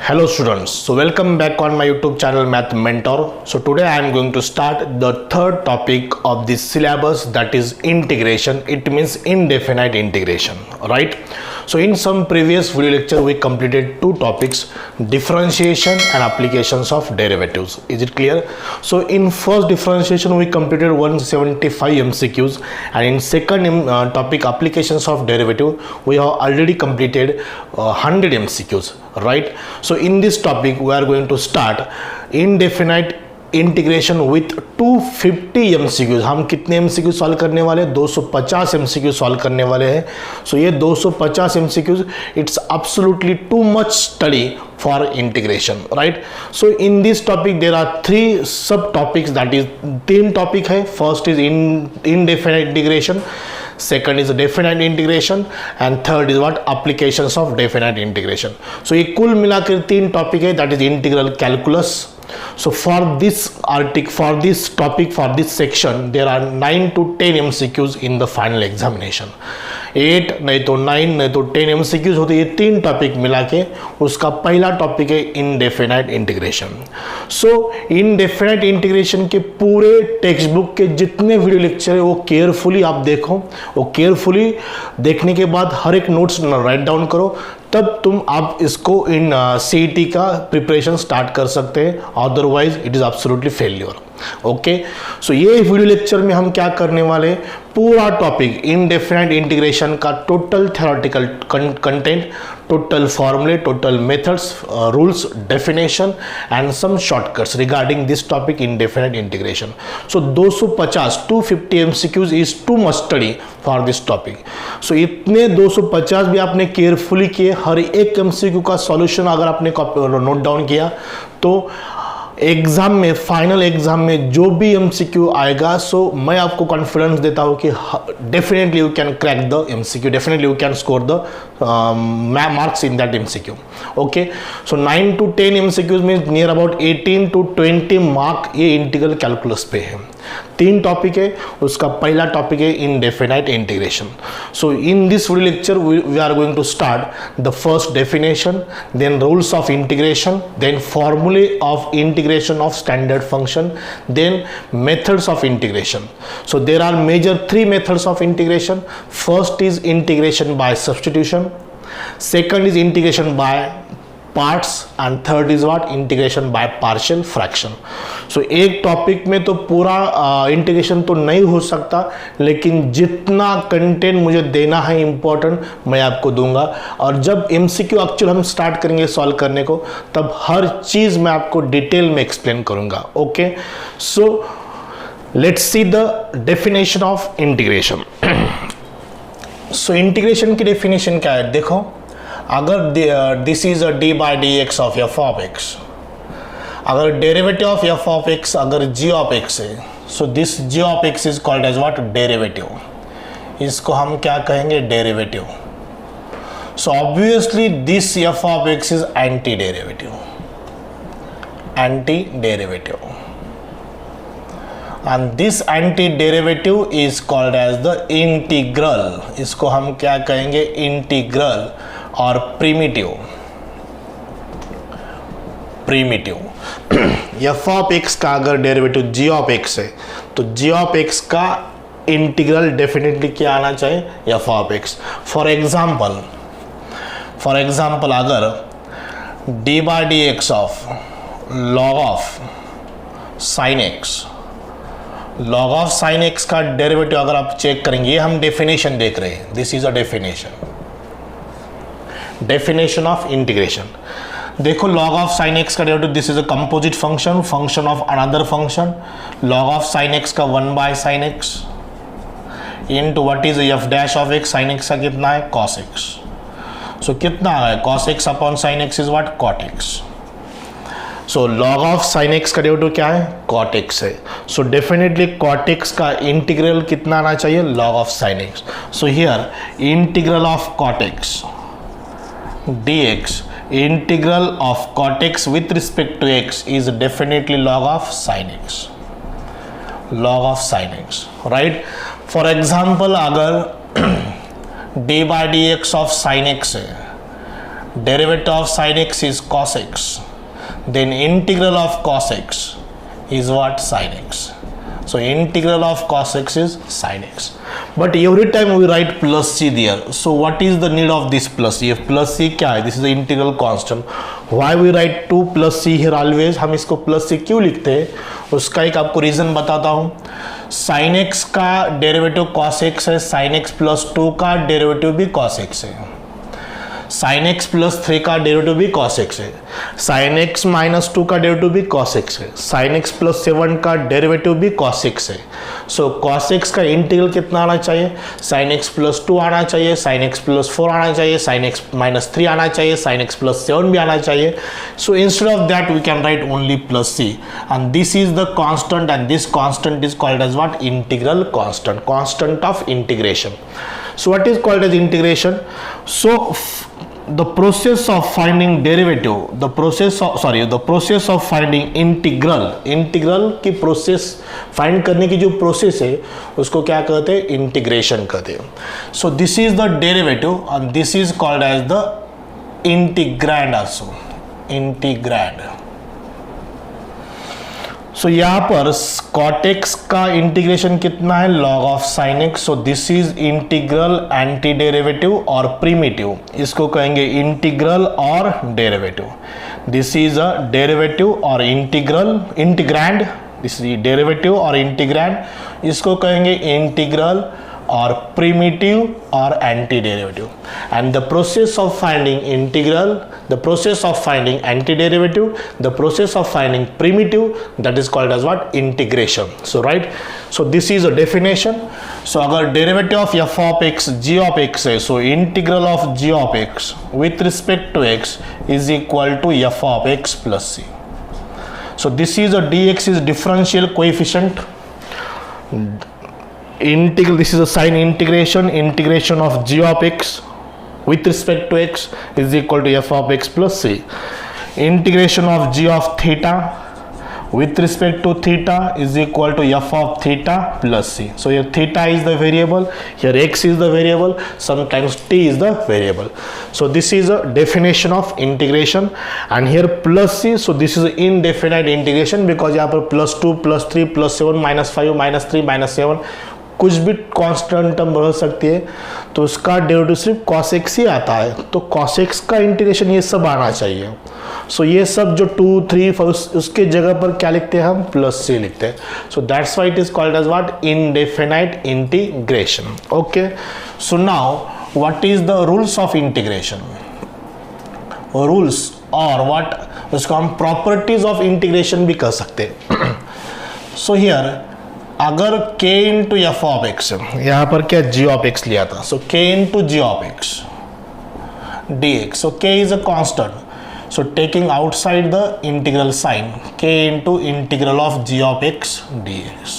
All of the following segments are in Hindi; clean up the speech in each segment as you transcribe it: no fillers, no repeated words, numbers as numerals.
Hello students, so welcome back on my YouTube channel Math Mentor. So today I am going to start the third topic of this syllabus, that is integration. It means indefinite integration, right? So in some previous video lecture we completed two topics, differentiation and applications of derivatives. Is it clear? So in first differentiation we completed 175 MCQs, and in second topic applications of derivative we have already completed 100 MCQs, right? So in this topic we are going to start indefinite integration with 250 MCQs. हम कितने MCQ सॉल्व करने वाले हैं? 250 MCQ सॉल्व करने वाले हैं. सो ये 250 MCQs it's absolutely too much study for integration, right? So in this topic there are three sub topics, that is तीन टॉपिक है. First is indefinite integration, second is definite integration and third is what applications of definite integration. So ये कुल मिलाकर तीन टॉपिक है, that is integral calculus. So for this article, for this topic, for this section there are 9 to 10 MCQs in the final examination. 8 नहीं तो 9 नहीं तो 10 MCQs होते. ये तीन टॉपिक मिला के उसका पहला टॉपिक है इनडेफिनाइट इंटीग्रेशन. सो इनडेफिनाइट इंटीग्रेशन के पूरे टेक्स्ट बुक के जितने वीडियो लेक्चर है वो केयरफुली आप देखो. वो केयरफुली देखने के बाद हर एक नोट्स राइट डाउन करो, तब तुम आप इसको इन CET का प्रिपरेशन स्टार्ट कर सकते हैं. Otherwise it is absolutely failure. Okay, so ये वीडियो लेक्चर में हम क्या करने वाले हैं, पूरा टॉपिक इनडेफिनाइट इंटीग्रेशन का टोटल थ्योरेटिकल कंटेंट, टोटल फॉर्मूले, total methods, rules, definition and some shortcuts regarding this topic indefinite integration. So 250 MCQs is too much study for this topic. So इतने 250 भी आपने केयरफुली किए, हर एक MCQ का सॉल्यूशन अगर आपने नोट डाउन किया तो एग्जाम में, फाइनल एग्जाम में जो भी MCQ आएगा, सो मैं आपको कॉन्फिडेंस देता हूँ कि definitely you can crack the MCQ, definitely you can score the marks in that MCQ. Okay, so 9 to 10 MCQs means near about 18 to 20 mark ये इंटीग्रल कैलकुलस पे है. तीन टॉपिक है, उसका पहला टॉपिक है indefinite integration. So in this video lecture we are going to start the first definition, then rules of integration, then फॉर्मूले of integration of standard function, then methods of integration. So there are major three methods of integration. First is integration by substitution, second is integration by parts, and third is what, integration by partial fraction. So एक टॉपिक में तो पूरा इंटीग्रेशन तो नहीं हो सकता, लेकिन जितना कंटेंट मुझे देना है इम्पोर्टेंट मैं आपको दूंगा. और जब MCQ एक्चुअल हम स्टार्ट करेंगे सॉल्व करने को, तब हर चीज़ मैं आपको डिटेल में एक्सप्लेन करूंगा. Okay, so let's see the definition of integration. So integration की डेफिनेशन क्या है, देखो. अगर this is a d by d x of f of x, अगर derivative of f of x अगर जी ऑफ एक्स है, so this g of x is called as what, derivative. इसको हम क्या कहेंगे, derivative. So obviously this f of x is anti derivative, anti derivative, and this anti derivative is called as the integral. इसको हम क्या कहेंगे, इंटीग्रल और प्रिमिटिव. एफ ऑफ एक्स का अगर डेरिवेटिव जी ऑफ एक्स है, तो जी ऑफ एक्स का इंटीग्रल डेफिनेटली क्या आना चाहिए, f of x. For example अगर d by d x of log of sine x, log of sine x का डेरिवेटिव अगर आप चेक करेंगे, ये हम डेफिनेशन देख रहे हैं, this is a definition of integration. देखो, लॉग ऑफ साइन एक्स का derivative, this is a composite function, function of another function. Log of sine x का 1 by sine x into what is f dash of x. Sine x का कितना है, कॉस एक्स. सो कितना है, cos x upon sine x is what, cot x. So log of sine x का डेरिवेटिव क्या है, कॉट एक्स है. सो डेफिनेटली कॉट एक्स का इंटीग्रल कितना आना चाहिए, log of sine x. So here integral of cot x dx, integral of cot x with respect to x is definitely log of sin x, right? For example, अगर d by dx of sin x है, derivative of sin x is cos x, then integral of cos x is what? Sin x. So integral of cos x is sin x. But every time we write plus c there. So what is the need of this plus c? Plus c क्या है? This is the integral constant. Why we write 2 plus c here always? हम इसको plus c क्यों लिखते हैं? उसका एक आपको रीजन बताता हूँ. sin x का डेरिवेटिव cos x है, sin x plus 2 का डेरिवेटिव भी cos x है, sin x plus 3 का डेरिवेटिव भी cos x है, sin x minus 2 का डेरिवेटिव भी cos x है, sin x plus 7 का डेरिवेटिव भी cos x है. सो cos x का इंटीग्रल कितना आना चाहिए? sin x plus 2 आना चाहिए, sin x plus 4 आना चाहिए, sin x minus 3 आना चाहिए, sin x plus 7 भी आना चाहिए. So instead of that we can write only plus c, and this is the constant, and this constant is called as what? Integral constant, constant of integration. So what is called as integration? So the process of finding derivative, the process of finding integral की प्रोसेस फाइंड करने की जो प्रोसेस है उसको क्या कहते हैं? इंटीग्रेशन कहते हैं. So this is the derivative and this is called as the integrand also, integrand. So यहाँ पर cot x का इंटीग्रेशन कितना है? log of sin x. So this is integral anti derivative और प्रीमिटिव, इसको कहेंगे इंटीग्रल और derivative. This is a derivative और integral, integrand. This is derivative और इंटीग्रैंड, इसको कहेंगे इंटीग्रल और प्रीमिटिव और anti derivative. And the process of finding integral, the process of finding antiderivative, the process of finding primitive, that is called as what? Integration. So right, so this is a definition. So अगर derivative of f of x g of x है, so integral of g of x with respect to x is equal to f of x plus c. So this is a dx is differential coefficient. Integral, this is a sign integration, integration of g of x with respect to x is equal to f of x plus c. Integration of g of theta with respect to theta is equal to f of theta plus c. So here theta is the variable, here x is the variable, sometimes t is the variable. So this is a definition of integration, and here plus c. So this is indefinite integration because यहाँ पर plus 2 plus 3 plus 7 minus 5 minus 3 minus 7 कुछ भी कांस्टेंट टर्म रह सकती है, तो उसका डेरिवेटिव सिर्फ cos x ही आता है. तो cos x का इंटीग्रेशन ये सब आना चाहिए. सो ये सब जो 2 3 उसके जगह पर क्या लिखते हैं हम? प्लस c लिखते हैं. So that's why it is called as what? Indefinite integration. Okay, so now what is the rules of integration? Rules और व्हाट, उसको हम प्रॉपर्टीज ऑफ इंटीग्रेशन भी कह सकते हैं. सो हियर अगर k into f of x, यहाँ पर क्या g ऑफ एक्स लिया था, so k into g of x dx. So k is a constant, so taking outside the integral sign, k into integral of g of x dx.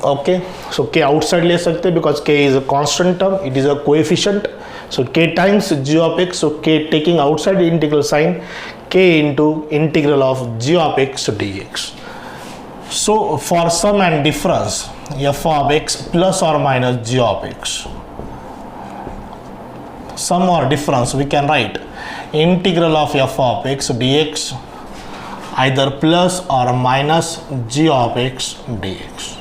Okay, so k outside ले सकते हैं because k is a constant term, it is a coefficient. So k times g of x, so k taking outside integral sign, k into integral of g of x dx. So for sum and difference f of x plus or minus g of x, sum or difference, we can write integral of f of x dx either plus or minus g of x dx,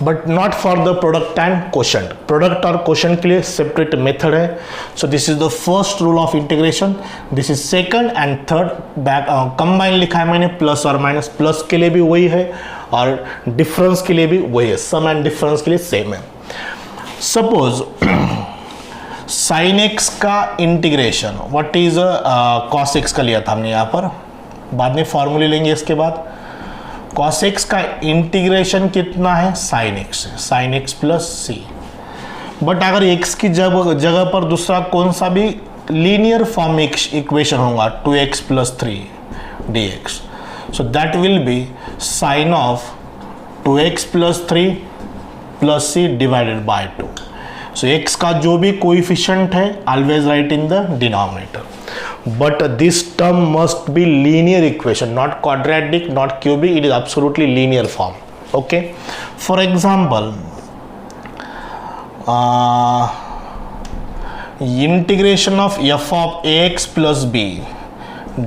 but not for the product and quotient. Product और quotient के लिए separate method है. So this is the first rule of integration. This is second and third. back combine लिखा है मैंने, plus और minus. plus के लिए भी वही है और difference के लिए भी वही है. sum and difference के लिए same है. Suppose sin x का integration, what is cos x का लिया था हमने यहाँ पर, बाद में फॉर्मूले लेंगे इसके बाद. cos x का इंटीग्रेशन कितना है? sin x है, sin x plus c. But अगर x की जगह पर दूसरा कौन सा भी लीनियर फॉर्म इक्वेशन होगा 2x plus 3 dx, so that will be sine of 2x plus 3 plus c divided by 2. So x का जो भी कोएफिशिएंट है always write in the denominator. But this term must be linear equation, not quadratic, not cubic. It is absolutely linear form. Okay. For example, integration of f of a x plus b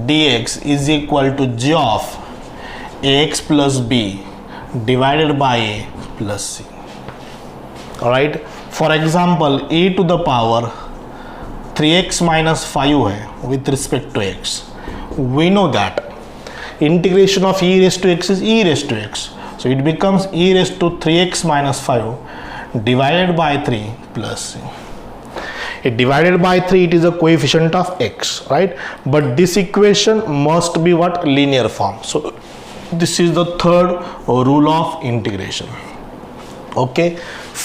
dx is equal to g of a x plus b divided by a plus c. Right, for example e to the power 3x minus 5 है with respect to x. We know that integration of e raised to x is e raised to x. So it becomes e raised to 3x minus 5 divided by 3 plus c. It divided by 3, it is a coefficient of x, right? But this equation must be what? Linear form. So this is the third rule of integration. Okay,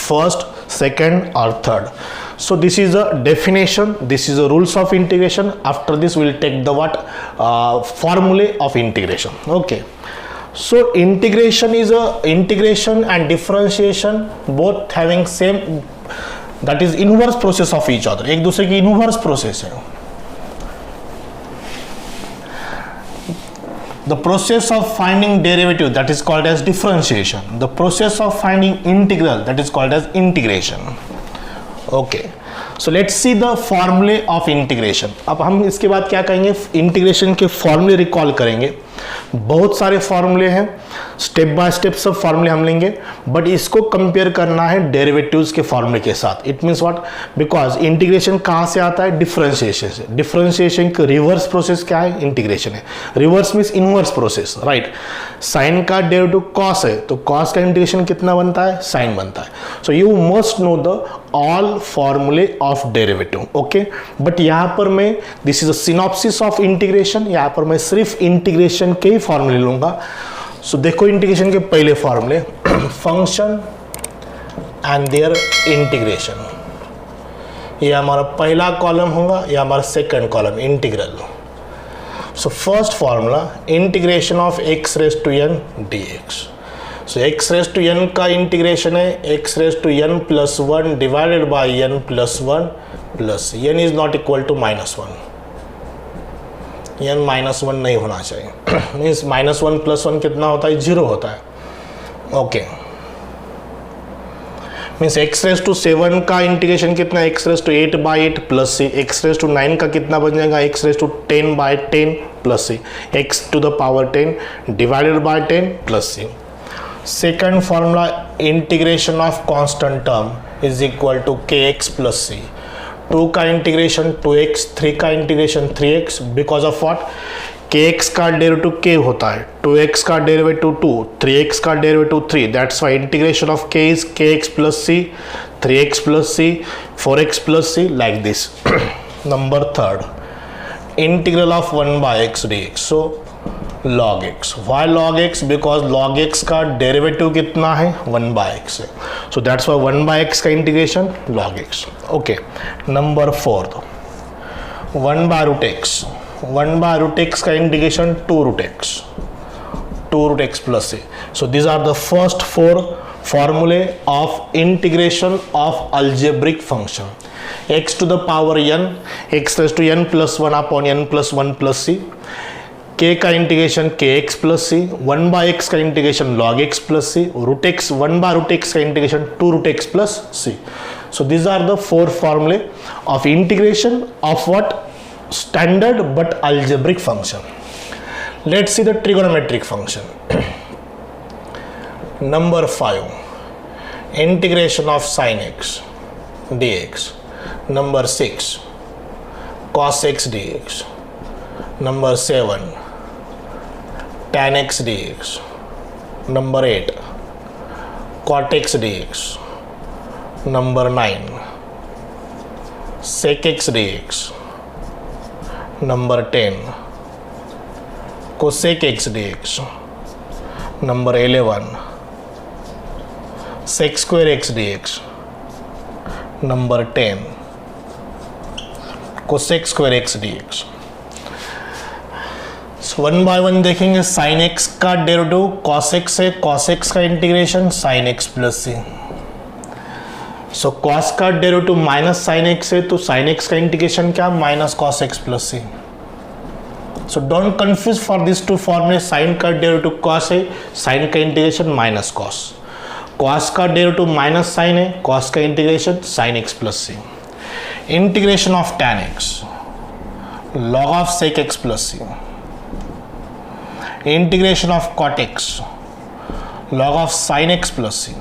first, second or third. So this is a definition, this is the rules of integration. After this we will take the what formulae of integration. Okay, so integration is a integration and differentiation both having same, that is inverse process of each other. एक दूसरे की inverse process है. The process of finding derivative, that is called as differentiation. The process of finding integral, that is called as integration. Okay, so let's see the फॉर्मूले ऑफ इंटीग्रेशन. अब हम इसके बाद क्या करेंगे, इंटीग्रेशन के फॉर्मूले रिकॉल करेंगे. बहुत सारे फॉर्मूले हैं, स्टेप बाय स्टेप सब फॉर्मूले हम लेंगे, बट इसको कंपेयर करना है डेरिवेटिव्स के फॉर्मूले के साथ. It means what, because integration कहाँ से आता है, डिफरेंशिएशन से. डिफरेंशिएशन का रिवर्स प्रोसेस क्या है, इंटीग्रेशन है. Reverse means inverse process, right. Sine का डेरिवेटिव कॉस है, तो कॉस का इंटीग्रेशन कितना बनता है, साइन बनता है. So you must know the all फॉर्मूले ऑफ डेरिवेटिव. ओके, बट यहाँ पर मैं, this is a synopsis of integration, यहाँ पर मैं सिर्फ इंटीग्रेशन के ही फॉर्मूले लूंगा. सो देखो इंटीग्रेशन के पहले फॉर्मूले, फंक्शन एंड देयर इंटीग्रेशन. ये हमारा पहला कॉलम होगा, ये हमारा second column integral. So first formula, integration of x raise to n dx. So x raise to n का इंटीग्रेशन है x raise to n plus 1 divided by n plus 1 plus n is not equal to -1. N -1 नहीं होना चाहिए. मीन्स -1 प्लस 1 कितना होता है, 0 होता है. Okay, means x raise to 7 का इंटीग्रेशन कितना, x raise to 8 by 8 plus c. X raise to 9 का कितना बन जाएगा, x raise to 10 by 10 plus c. X to the power 10 divided by 10 plus c. Second formula, integration of constant term is equal to k x plus c. 2 का इंटीग्रेशन 2x, 3 का integration 3x, because of what, kx का डेरिवेटिव k होता है, 2x का डेरिवेटिव 2, 3x का derivative 3. That's why integration of k is kx plus c, 3x plus c, 4x plus c, like this. Number third, integral of 1 by x dx. So log x. Why log x? Because log x का डेरिवेटिव कितना है, 1 बाई एक्स है. So that's why 1 by x का integration log x. Okay, number fourth, 1 by root x. 1 by root x का integration 2 root x, 2 root x plus a. So these are the first 4 फॉर्मूले of integration of algebraic function. x to the power n, x raise to n plus 1 upon n plus 1 plus c. k का integration k x plus c. 1 by x का integration log x plus c. Root x, 1 by root x का integration 2 root x plus c. So these are the 4 फॉर्मूले of integration of what, standard but algebraic function. Let's see the trigonometric function. Number 5, integration of sine x dx. Number 6, cos x dx. Number 7, tan x dx. Number 8, cot x dx. Number 9, sec x dx. Number 10, cosec x dx. Number 11, sec square x dx. Number 10, cosec square x dx. One by one देखेंगे. साइन एक्स का डेरिवेटिव कॉस एक्स है, कॉस एक्स का integration sine x plus c. So cos का डेरिवेटिव माइनस साइन एक्स है, तो साइन एक्स का इंटीग्रेशन क्या, minus cos x plus c. So don't confuse for this two फॉर्मूले. साइन का डेरिवेटिव कॉस है, साइन का इंटीग्रेशन माइनस कॉस. कॉस का डेरिवेटिव माइनस साइन है, कॉस का integration sine x plus c. Integration of tan x log of sec x plus c, integration of cot x log of sin x plus c।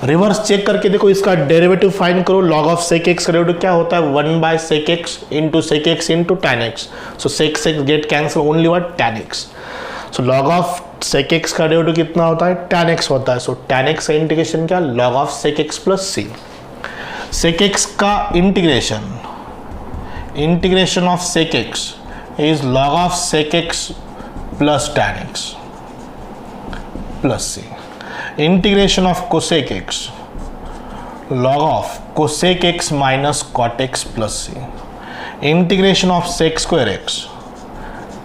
Reverse check करके देखो, इसका डेरिवेटिव फाइंड करो। log of sec x का डेरिवेटिव क्या होता है? 1 by sec x into sec x into tan x। so sec x get cancel, only what? tan x। so log of sec x का डेरिवेटिव कितना होता है? tan x होता है। so tan x का इंटीग्रेशन क्या? log of sec x plus c। sec x का integration of sec x is log of sec x plus tan x plus c। Integration of cosec x log of cosec x minus cot x plus c। Integration of sec square x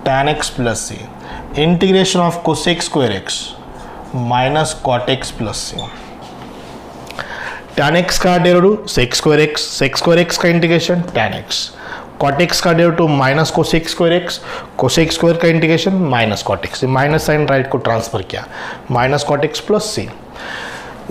tan x plus c। Integration of cosec square x minus cot x plus c। tan x का डेरिवेटिव sec square x का integration tan x, cot x का डेरिवेटिव माइनस cosec square का integration minus cot x। Minus sign right को ट्रांसफर किया, minus cot x plus c।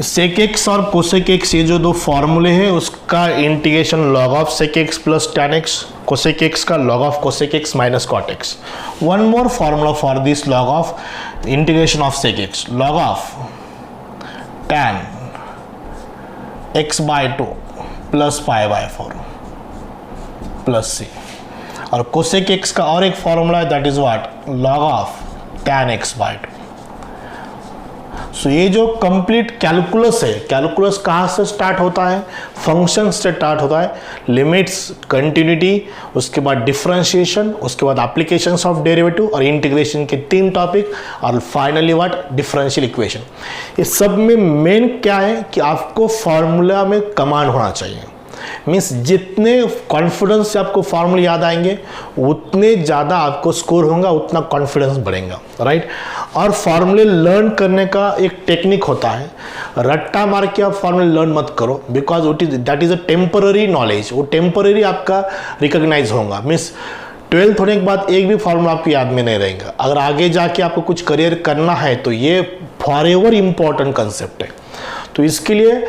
sec x और cosec x ये जो दो फॉर्मूले हैं उसका integration log of sec x plus tan x, cosec x का log of cosec x minus cot x। One more formula for this log of integration of sec x, log of tan x by 2 plus pi by 4 plus c. और cosec x का और एक फॉर्मूला है, that is what? log of tan x by 2। So ये जो कंप्लीट कैलकुलस है, कैलकुलस कहाँ से स्टार्ट होता है? फंक्शन से स्टार्ट होता है, लिमिट्स, कंटिन्यूटी, उसके बाद डिफरेंशिएशन, उसके बाद एप्लीकेशंस ऑफ डेरिवेटिव और इंटीग्रेशन के 3 टॉपिक, और फाइनली व्हाट? Differential equation. ये सब में मेन क्या है कि आपको फॉर्मूला में कमांड होना चाहिए। मीन्स जितने कॉन्फिडेंस से आपको फार्मूले याद आएंगे उतने ज़्यादा आपको स्कोर होगा, उतना कॉन्फिडेंस बढ़ेगा, राइट। और फार्मूले लर्न करने का एक टेक्निक होता है, रट्टा मार के आप फार्मूले लर्न मत करो, because that is a temporary knowledge. वो टेम्पररी आपका रिकॉग्नाइज होगा। मीन्स 12th होने के बाद एक भी फार्मूला आपको याद में नहीं रहेगा। अगर आगे जाके आपको कुछ करियर करना है तो ये फॉरएवर इंपॉर्टेंट कंसेप्ट है। तो इसके लिए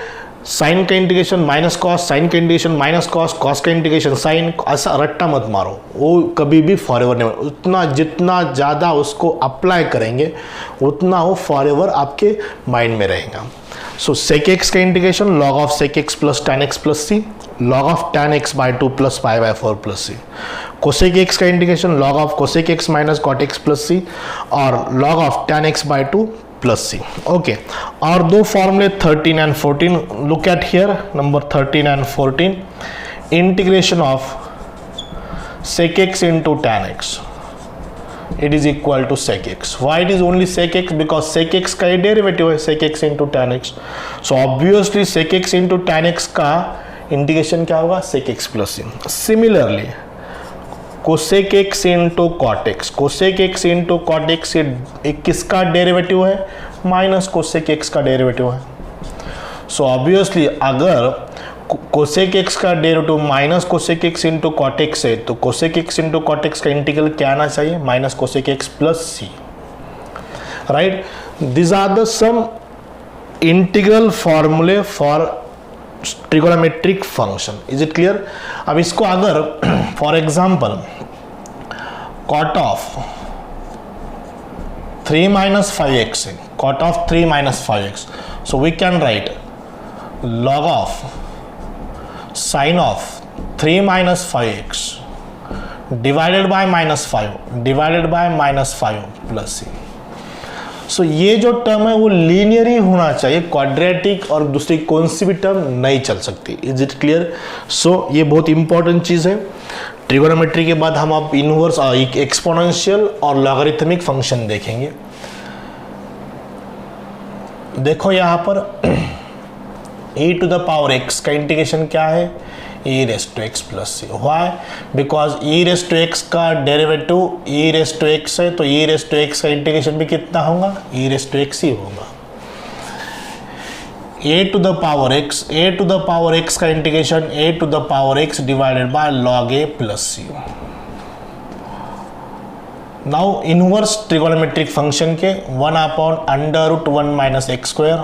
साइन का इंटीग्रेशन माइनस कॉस, साइन का इंटीग्रेशन माइनस कॉस, कॉस का इंटीग्रेशन साइन, ऐसा रट्टा मत मारो, वो कभी भी फॉरएवर नहीं। उतना जितना ज़्यादा उसको अप्लाई करेंगे उतना वो फॉरएवर आपके माइंड में रहेगा। सो sec x का integration log of sec x plus tan x plus c, log of tan x by 2 plus pi by 4 plus c। cosec x का integration log of cosec x minus cot x plus c और log of tan x by 2 plus c. Okay, और दो फॉर्मूले 13 and 14 look at here, number 13 and 14। Integration of sec x into tan x, it is equal to sec x। why it is only sec x? because sec x का डेरिवेटिव है sec x into tan x। so obviously sec x into tan x का इंटीग्रेशन क्या होगा? sec x plus c। Similarly cosec x into cot x, cosec x into cot x एक किसका डेरिवेटिव है? माइनस cosec x का डेरिवेटिव है। सो ऑब्वियसली अगर cosec x का derivative minus cosec x into cot x है तो cosec x into cot x का इंटीग्रल क्या आना चाहिए? Minus cosec x plus c, right. This are the some integral फॉर्मूले for trigonometric function. Is it clear? अब इसको अगर for example cot of 3 minus 5x है, cot of 3 minus 5x, so we can write log of sin of 3 minus 5x divided by minus 5 divided by minus 5 plus c। सो ये जो टर्म है वो लीनियर ही होना चाहिए, क्वाड्रेटिक और दूसरी कौन सी भी टर्म नहीं चल सकती। Is it clear? सो ये बहुत इंपॉर्टेंट चीज़ है। ट्रिगोनोमेट्री के बाद हम अब इनवर्स, एक्सपोनेंशियल और लॉगरिथमिक फंक्शन देखेंगे। देखो यहाँ पर e to the power x का इंटीग्रेशन क्या है? e rest to x plus c. Why? Because e rest to x का derivative e rest to x है, तो e रेस्ट टू x का इंटीग्रेशन भी कितना होगा? e रेस्ट टू x ही होगा। a to the power x का integration a to the power x divided by log a plus c. Now inverse trigonometric function के 1/√1 - x²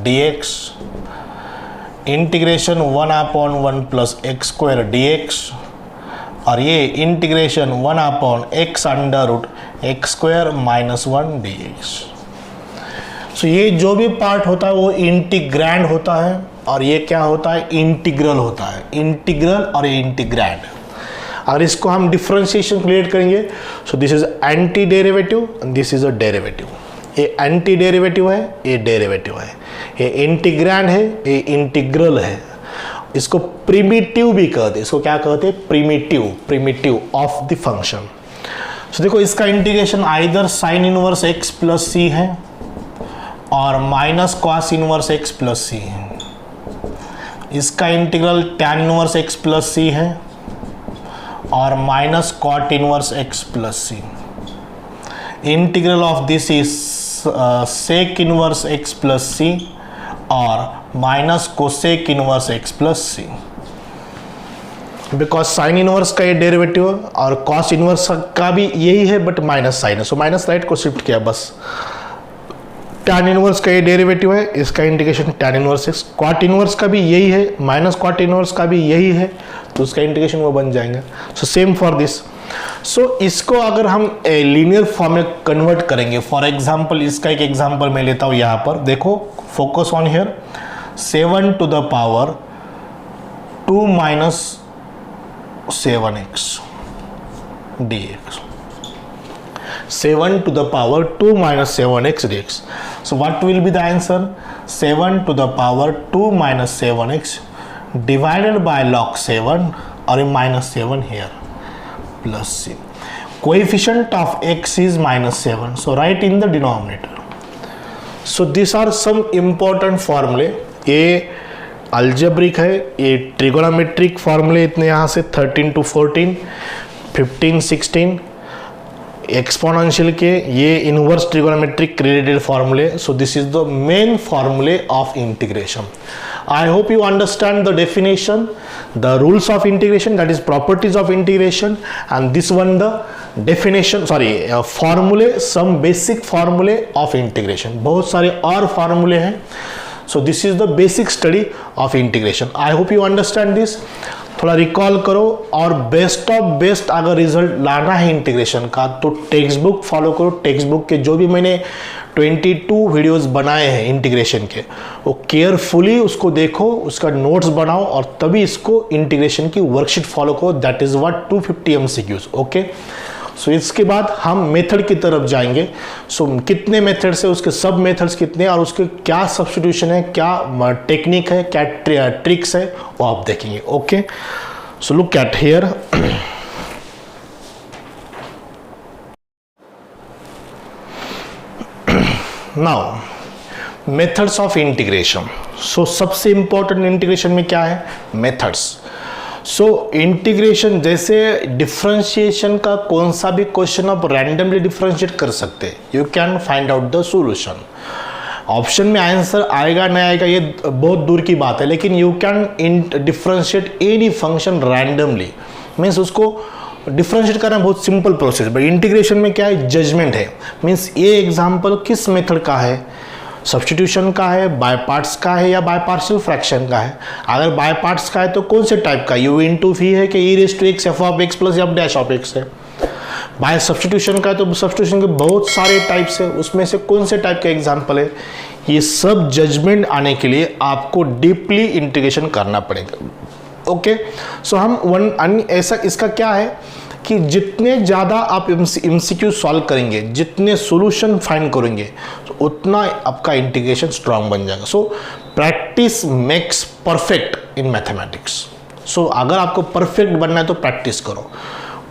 dx integration 1/1 plus x square d x, और ये integration 1/x under root x square minus 1 d x. So ये जो भी पार्ट होता है वो इंटीग्रैंड होता है, और ये क्या होता है, इंटीग्रल होता है। इंटीग्रल और ये इंटीग्रैंड। अगर इसको हम डिफरेंशिएशन क्रिएट करेंगे, सो this is anti derivative, this is a derivative. ये एंटी डेरिवेटिव है, ये डेरिवेटिव है, ये इंटीग्रैंड है, ये इंटीग्रल है। इसको प्रिमिटिव भी कहते हैं। इसको क्या कहते हैं, primitive, primitive of the function. So देखो इसका integration either sine inverse x plus c है और minus cos inverse x plus c है। इसका integral tan inverse x plus c है और minus cot inverse x plus c. Integral of this is sec inverse x plus c और minus cosec inverse x plus c. Because sine inverse का ये डेरिवेटिव और कॉस इनवर्स का भी यही है, बट माइनस साइन है, सो माइनस राइट को शिफ्ट किया बस। टैन इनवर्स का ये डेरिवेटिव है, इसका integration tan inverse x. Cot inverse का भी यही है, माइनस कॉट इनवर्स का भी यही है, तो उसका इंटीग्रेशन वो बन जाएंगे। So same for this. So इसको अगर हम लीनियर फॉर्म में कन्वर्ट करेंगे, फॉर एग्जांपल इसका एक एग्जांपल मैं लेता हूँ यहाँ पर, देखो focus on here. 7 to the power 2 minus 7x dx. 7 to the power 2 minus 7x dx. So what will be the answer? 7 to the power 2 minus 7x divided by log 7, or minus 7 here, plus c. Coefficient of x is minus 7, so write in the denominator. So these are some important formulae. ये अल्जेब्रिक है, ये ट्रिगोनोमेट्रिक फार्मूले इतने यहाँ से 13 to 14, 15, 16 एक्सपोनेंशियल के, ये इनवर्स ट्रिगोनोमेट्रिक रिलेटेड फार्मूले. So this is the main फार्मूले of integration. I hope you understand the definition, the rules of integration, that is properties of integration, and this one the definition, formulae, some basic formulae of integration. बहुत सारे और फार्मूले हैं. So this is the basic study of integration. I hope you understand this. थोड़ा रिकॉल करो, और बेस्ट ऑफ बेस्ट अगर रिजल्ट लाना है इंटीग्रेशन का तो टेक्स्ट बुक फॉलो करो. टेक्स्ट बुक के जो भी मैंने 22 वीडियोस बनाए हैं इंटीग्रेशन के, वो केयरफुली उसको देखो, उसका नोट्स बनाओ, और तभी इसको इंटीग्रेशन की वर्कशीट फॉलो करो. That is what 250 MCQs. Okay, so इसके बाद हम मेथड की तरफ जाएंगे. सो कितने मेथड्स है, उसके सब मेथड्स कितने, और उसके क्या सब्स्टिट्यूशन है, क्या टेक्निक है, क्या ट्रिक्स है, वो आप देखेंगे. Okay, so look at here. Now methods of integration. So सबसे इंपॉर्टेंट इंटीग्रेशन में क्या है, मेथड्स. सो इंटीग्रेशन जैसे डिफरेंशिएशन का कोई सा भी क्वेश्चन आप रैंडमली डिफरेंशिएट कर सकते हैं. You can find out the solution. Option में आंसर आएगा नहीं आएगा ये बहुत दूर की बात है, लेकिन you can differentiate any function randomly. Means उसको डिफरेंशिएट करना बहुत सिंपल प्रोसेस. बट इंटीग्रेशन में क्या है, जजमेंट है. मीन्स ये एग्जाम्पल किस मेथड का है, सब्स्टिट्यूशन का है, बाय पार्ट्स का है, या बाय पार्शियल फ्रैक्शन का है. अगर बाय पार्ट्स का है तो कौन से टाइप का, यू इंटू वी है कि e raise to x f of x plus f dash of x है. बाय सब्स्टिट्यूशन का है तो सब्स्टिट्यूशन के बहुत सारे टाइप्स है, उसमें से कौन से टाइप का एग्जाम्पल है. ये सब जजमेंट आने के लिए आपको डीपली इंटीग्रेशन करना पड़ेगा. ओके, सो हम ऐसा इसका क्या है कि जितने ज़्यादा आप MCQ सॉल्व करेंगे, जितने सॉल्यूशन फाइंड करेंगे, तो उतना आपका इंटीग्रेशन स्ट्रांग बन जाएगा. So practice makes perfect in mathematics. So अगर आपको परफेक्ट बनना है तो प्रैक्टिस करो.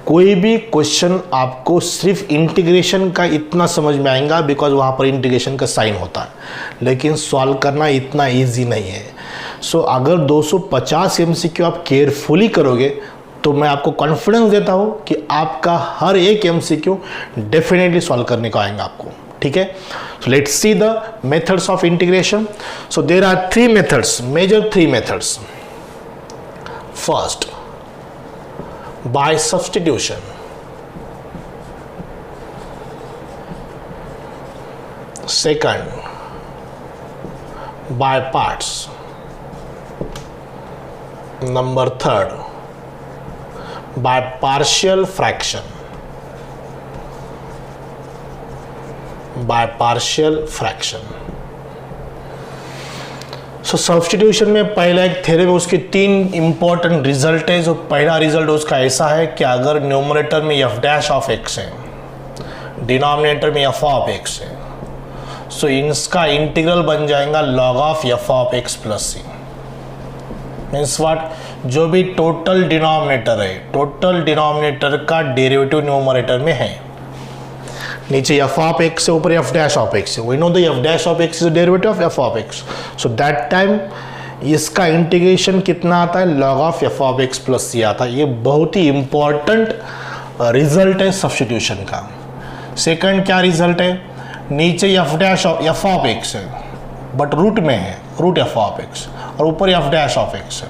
कोई भी क्वेश्चन आपको सिर्फ इंटीग्रेशन का इतना समझ में आएगा बिकॉज वहाँ पर इंटीग्रेशन का साइन होता है, लेकिन सॉल्व करना इतना ईजी नहीं है. सो अगर 250 MCQ आप केयरफुली करोगे तो मैं आपको कॉन्फिडेंस देता हूँ कि आपका हर एक MCQ डेफिनेटली सॉल्व करने को आएगा आपको. ठीक है, so let's see the methods of integration. So there are 3 methods, major 3 methods. First, by substitution. Second, by parts. Number third, by partial fraction, by partial fraction. So substitution में पहला एक थ्योरम है, उसके तीन इंपॉर्टेंट रिजल्ट है। जो पहला रिजल्ट उसका ऐसा है कि अगर न्यूमरेटर में एफ डैश ऑफ एक्स है, डिनोमिनेटर में एफ ऑफ एक्स है, सो इसका इंटीग्रल बन जाएगा log of f of x plus c. Means what, जो भी टोटल डिनोमिनेटर है, टोटल डिनोमिनेटर का डेरिवेटिव न्यूमरेटर में है। नीचे एफ ऑफ एक्स से ऊपर एफ डैश ऑफ एक्स है, we know the f dash of x is the derivative of f of x. So that time इसका इंटीग्रेशन कितना आता है, log of f of x plus c आता है। ये बहुत ही इंपॉर्टेंट रिजल्ट है सब्स्टिट्यूशन का। सेकंड क्या रिजल्ट है, नीचे एफ डैश ऑफ एक्स है बट रूट में है, रूट एफ ऑफ एक्स, और ऊपर एफ डैश ऑफ एक्स है।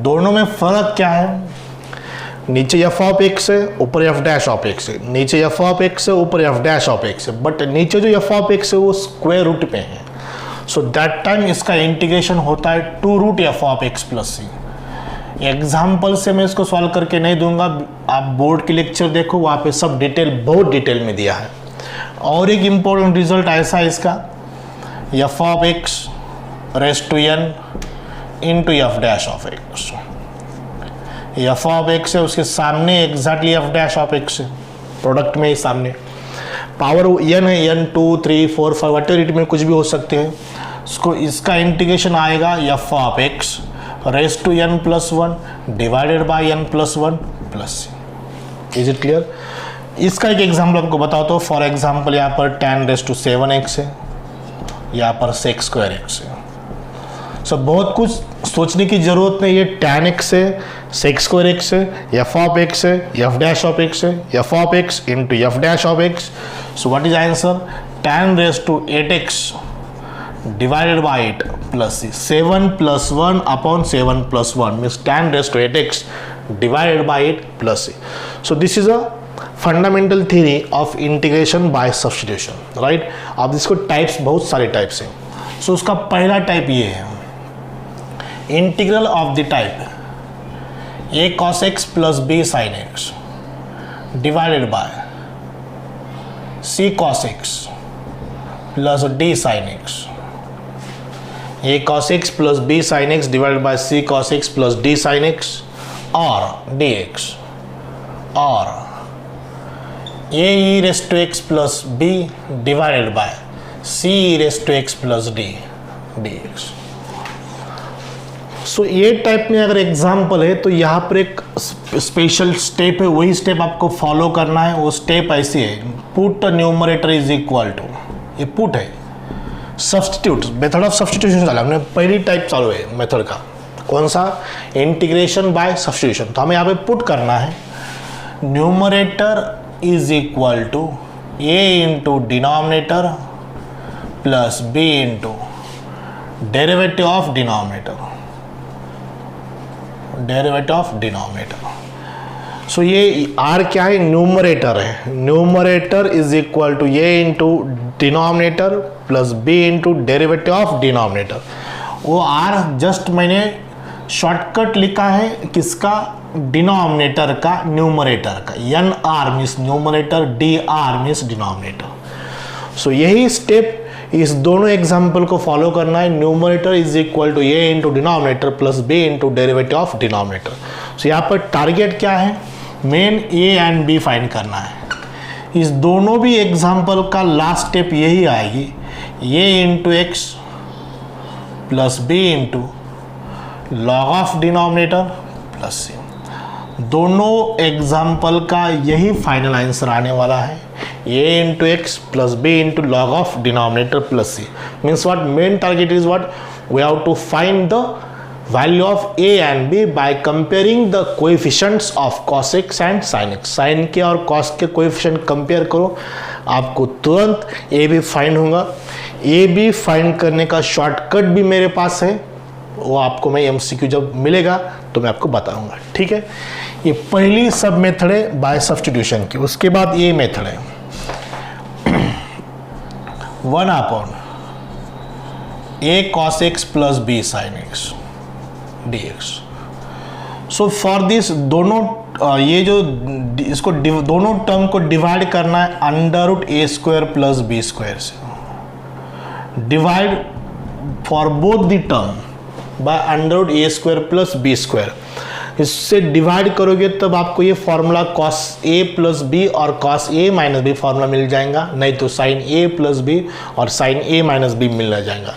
दोनों में फर्क क्या है, नीचे एफ ऑफ एक्स है, ऊपर एफ डैश ऑफ एक्स है, नीचे एफ ऑफ एक्स है, ऊपर एफ डैश ऑफ एक्स है, बट नीचे जो एफ ऑफ एक्स है वो स्क्वायर रूट पे है। सो दैट टाइम इसका इंटीग्रेशन होता है two root f of x plus c. Example से मैं इसको सॉल्व करके नहीं दूंगा, आप बोर्ड के लेक्चर देखो, वहाँ पे सब डिटेल, बहुत डिटेल में दिया है। और एक इम्पोर्टेंट रिजल्ट ऐसा है इसका, f of x raise to n into f dash of x. F of x है, उसके सामने exactly f dash of x है, प्रोडक्ट में ही सामने पावर एन है, एन 2 3 4 5 वट एवर में कुछ भी हो सकते हैं। उसको इसका इंटीग्रेशन आएगा f of x raise to n plus 1 divided by n plus 1 plus c. Is it clear? इसका एक एग्जाम्पल आपको बताता हूँ। फॉर एग्जाम्पल यहाँ पर tan रेस टू 7x है, यहाँ पर sec स्क्वायर x है। सो बहुत कुछ सोचने की जरूरत नहीं है। tan x है, sec स्क्वायर x है, f ऑफ x है, f डैश ऑफ x है, f of x into f dash of x। So what is answer, tan raise to 8x divided by 8 plus c, 7 plus 1 upon 7 plus 1 means tan raised to 8x divided by 8 plus c. So this is a fundamental theory of integration by substitution, right? अब इसको टाइप्स, बहुत सारे टाइप्स हैं। सो उसका पहला टाइप ये है, integral of the type a cos x plus b sin x divided by c cos x plus d sin x, a cos x plus b sin x divided by c cos x plus d sin x or dx, or a e raised to x plus b divided by c e raised to x plus d dx। सो ये टाइप में अगर एग्जाम्पल है तो यहाँ पर एक स्पेशल स्टेप है, वही स्टेप आपको फॉलो करना है। वो स्टेप ऐसी है, put numerator is equal to, ये पुट है, सब्स्टिट्यूट, मेथड ऑफ सब्स्टिट्यूशन चला हमने, पहली टाइप चालू है मेथड का, कौन सा, इंटीग्रेशन बाय सब्स्टिट्यूशन। तो हमें यहाँ पे पुट करना है numerator is equal to a into denominator plus b into derivative of denominator, derivative of denominator. So ये r क्या है, न्यूमरेटर है, numerator is equal to a into denominator plus b into derivative of denominator. वो r जस्ट मैंने शॉर्टकट लिखा है किसका, डिनोमिनेटर का न्यूमरेटर का, N R means numerator, D R means denominator. So यही स्टेप इस दोनों एग्जाम्पल को फॉलो करना है। Numerator is equal to a into denominator plus b into derivative of denominator. So यहाँ पर टारगेट क्या है, main a and b find करना है। इस दोनों भी एग्जाम्पल का लास्ट स्टेप यही आएगी, a into x plus b into log of denominator plus c. दोनों एग्जाम्पल का यही फाइनल आंसर आने वाला है, a into x plus b into log of denominator plus c. Means what, main target is what, we have to find the value of a and b by comparing the coefficients of cos x and sin x। Sine के और cos के कोएफिशिएंट कंपेयर करो, आपको तुरंत a b फाइंड होगा। a b फाइंड करने का शॉर्टकट भी मेरे पास है, वो आपको मैं MCQ जब मिलेगा तो मैं आपको बताऊंगा, ठीक है। ये पहली सब मेथड है बाय सब्स्टिट्यूशन की। उसके बाद ये मेथड है 1 upon a cos x plus b sin x dx. So for this दोनों ये जो इसको दोनों टर्म को डिवाइड करना है under root a square plus b square से. Divide for both the term by under root a square plus b square. इससे डिवाइड करोगे तब आपको ये formula cos a plus b और cos a minus b formula मिल जाएगा, नहीं तो sin a प्लस बी और sin a माइनस बी मिल जाएगा.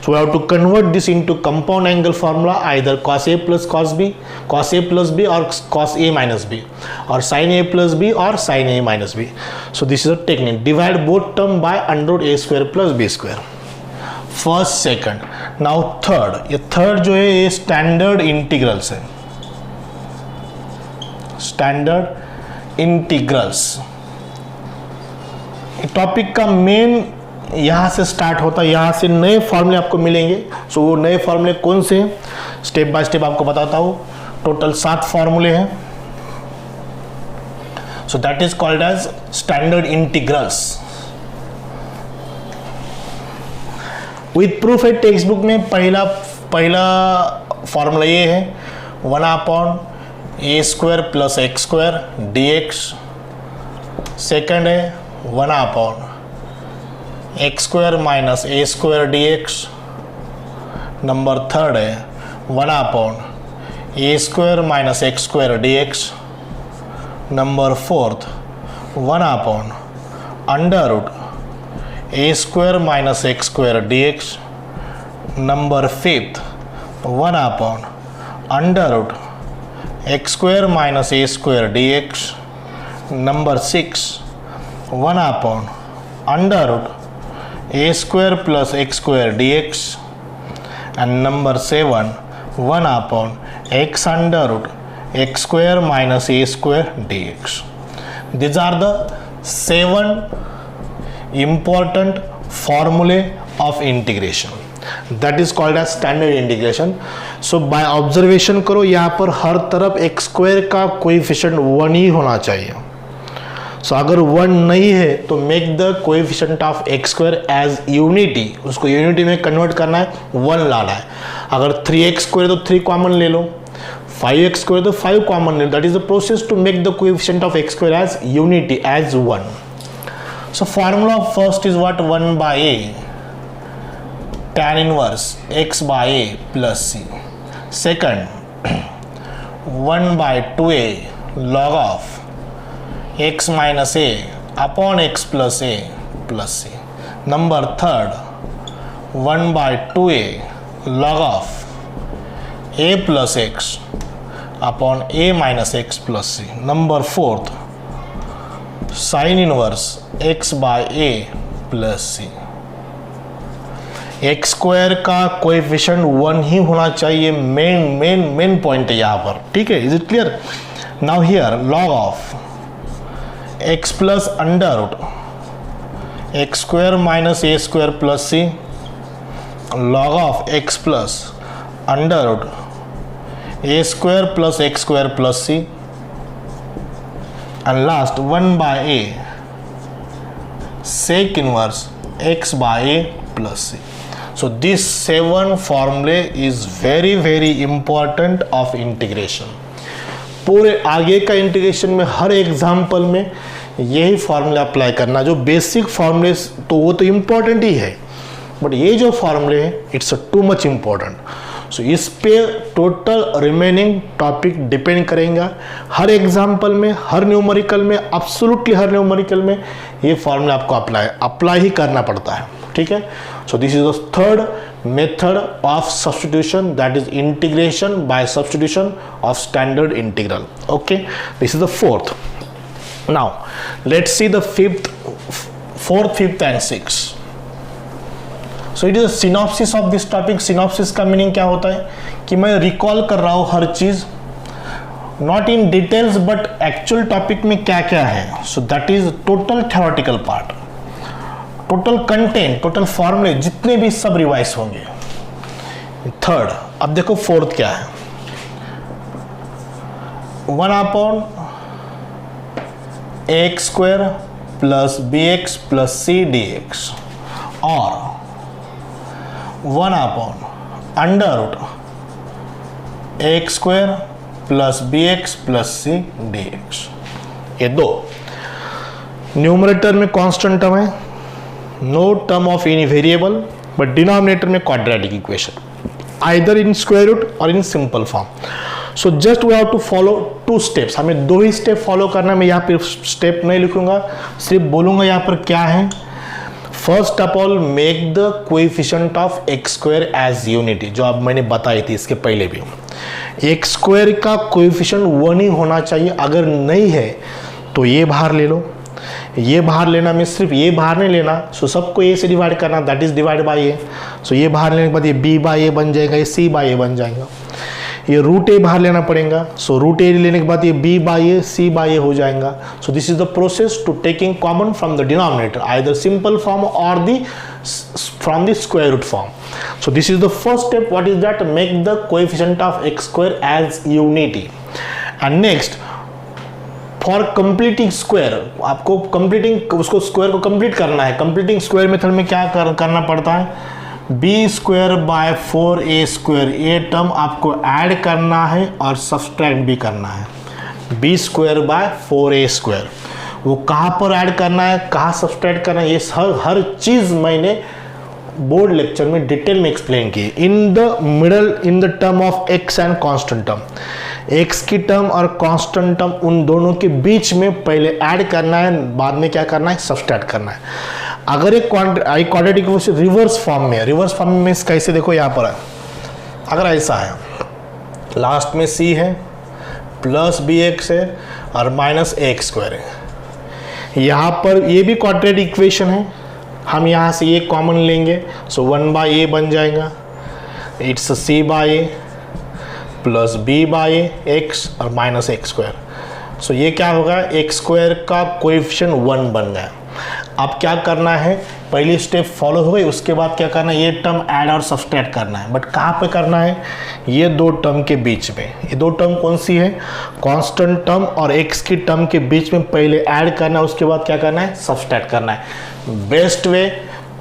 So we have to convert this into compound angle formula, either cos a plus cos b और cos a माइनस बी और sin a प्लस बी और sin a minus b. So this is a technique, divide both term by under root a square plus b square. First second. Now third. ये थर्ड जो है ये स्टैंडर्ड इंटीग्रल्स है. स्टैंडर्ड इंटीग्रल्स टॉपिक का मेन यहां से स्टार्ट होता है, यहां से नए फॉर्मूले आपको मिलेंगे. सो वो नए फॉर्मूले कौन से हैं स्टेप बाय स्टेप आपको बताता हूं. टोटल 7 फॉर्मूले हैं. So that is called as standard integrals. With proof है टेक्स्ट बुक में. पहला फॉर्मूला ये है 1 a square plus x square d x. Second है 1 x square minus a square d x. Number third है 1 a square minus x square d x. Number fourth 1 under root a square minus x square d x. Number fifth 1 under root x square minus a square d x. Number 6 1 under root a square plus x square d x. And number 7 1 x under root x square minus a square d x. These are the 7 important formulae of integration. That is called as standard integration. So by observation करो, यहाँ पर हर तरफ एक्स स्क्वायर का कोएफिशिएंट 1 ही होना चाहिए. सो अगर 1 नहीं है तो make the coefficient of x square as unity. उसको यूनिटी में कन्वर्ट करना है, 1 लाना है. अगर 3x स्क्वायर तो 3 कॉमन ले लो, 5x स्क्वायर तो 5 कॉमन ले लो. That is the process to make the coefficient of x square as unity as 1. So formula first is what 1/a tan inverse x by a plus c. Second 1/2a log of x minus a upon x plus a plus c. Number third 1/2a log of a plus x upon a minus x plus c. Number fourth sin inverse x by a plus c. X square का कोएफिशिएंट 1 ही होना चाहिए. मेन पॉइंट है यहाँ पर. ठीक है, is it clear? Now here log of x plus under root x square minus a square plus c. Log of x plus under root a square plus x square plus c. And last 1/a sec inverse x by a plus c. So this 7 formulae is very important of integration. पूरे आगे का इंटीग्रेशन में हर एग्जाम्पल में यही फार्मूला अप्लाई करना. जो बेसिक फार्मूले तो वो तो इम्पोर्टेंट ही है, बट ये जो फार्मूले हैं इट्स टू मच इम्पोर्टेंट. सो इस पे टोटल रिमेनिंग टॉपिक डिपेंड करेगा. हर एग्जाम्पल में, हर न्यूमेरिकल में, एब्सोल्युटली हर न्यूमेरिकल में ये फार्मूला आपको अप्लाई ही करना पड़ता है. ठीक है. So this is the third method of substitution, that is integration by substitution of standard integral. Okay, this is the fourth. Now let's see the fourth, fifth and sixth. So it is a synopsis of this topic. Synopsis का मीनिंग क्या होता है कि मैं रिकॉल कर रहा हूं हर चीज, not in details but actual topic में क्या क्या है. So that is total theoretical part. Total content, total फॉर्मूले जितने भी सब रिवाइज होंगे. थर्ड. अब देखो फोर्थ क्या है. 1/ax square plus bx plus c dx और 1 under root x square plus b x plus c d x. ये दो न्यूमरेटर में कांस्टेंट टर्म है, no term of any variable, but denominator में quadratic equation, either in square root और in simple form. So just we have to follow two steps, हमें दो ही स्टेप फॉलो करना है। मैं यहाँ पे स्टेप नहीं लिखूंगा, सिर्फ बोलूंगा यहाँ पर क्या है। First of all make the coefficient of x square as unity, जो अब मैंने बताई थी इसके पहले भी। एक्स स्क्वायर का कोएफिशिएंट 1 ही होना चाहिए, अगर नहीं है तो ये बाहर ले लो। ये बाहर लेना में सिर्फ ये बाहर नहीं लेना, सो सबको ए से डिवाइड करना, दैट इज डिवाइड बाय ए। सो ये बाहर लेने के बाद ये बी बाय ए बन जाएगा, ये सी बाय ए बन जाएगा। ये रूट ए बाहर लेना पड़ेगा, सो रूट ए लेने के बाद ये b by a c by a हो जाएगा। So this is the process to taking common from the denominator, either simple form और the from the square root form. So this is the first step, what is that, make the coefficient of x square as unity. And next for completing square, आपको कंप्लीटिंग उसको स्क्वायर को कंप्लीट करना है। कंप्लीटिंग स्क्वायर मेथड में क्या करना पड़ता है, b square by 4a square, ये टर्म आपको ऐड करना है और सब्सट्रैक्ट भी करना है। B square by 4a square, वो कहाँ पर ऐड करना है, कहाँ सब्सट्रैक्ट करना है, ये हर चीज़ मैंने बोर्ड लेक्चर में डिटेल में एक्सप्लेन की। In the middle, in the term of x and constant term, x की टर्म और कांस्टेंट टर्म उन दोनों के बीच में पहले ऐड करना है, बाद में क्या करना है, सब्सट्रैक्ट करना है। अगर एक क्वाड्रेटिक इक्वेशन रिवर्स फॉर्म में है, रिवर्स फॉर्म में कैसे देखो यहाँ पर है, अगर ऐसा है, लास्ट में सी है प्लस बी एक्स है और माइनस ए एक्स स्क्वायर है, यहाँ पर ये भी क्वाड्रेटिक इक्वेशन है, हम यहाँ से ये कॉमन लेंगे, सो 1 बाय ए बन जाएगा, it's c by a plus b by x और माइनस एक्स स्क्वायर। सो ये क्या होगा, एक्स स्क्वायर का कोएफिशिएंट 1 बन गया। अब क्या करना है, पहली स्टेप फॉलो हो गई, उसके बाद क्या करना है, ये टर्म ऐड और सब्सट्रैक्ट करना है। बट कहाँ पे करना है, ये दो टर्म के बीच में। ये दो टर्म कौन सी है, कांस्टेंट टर्म और एक्स की टर्म के बीच में पहले ऐड करना है, उसके बाद क्या करना है, सब्सट्रैक्ट करना है। बेस्ट वे,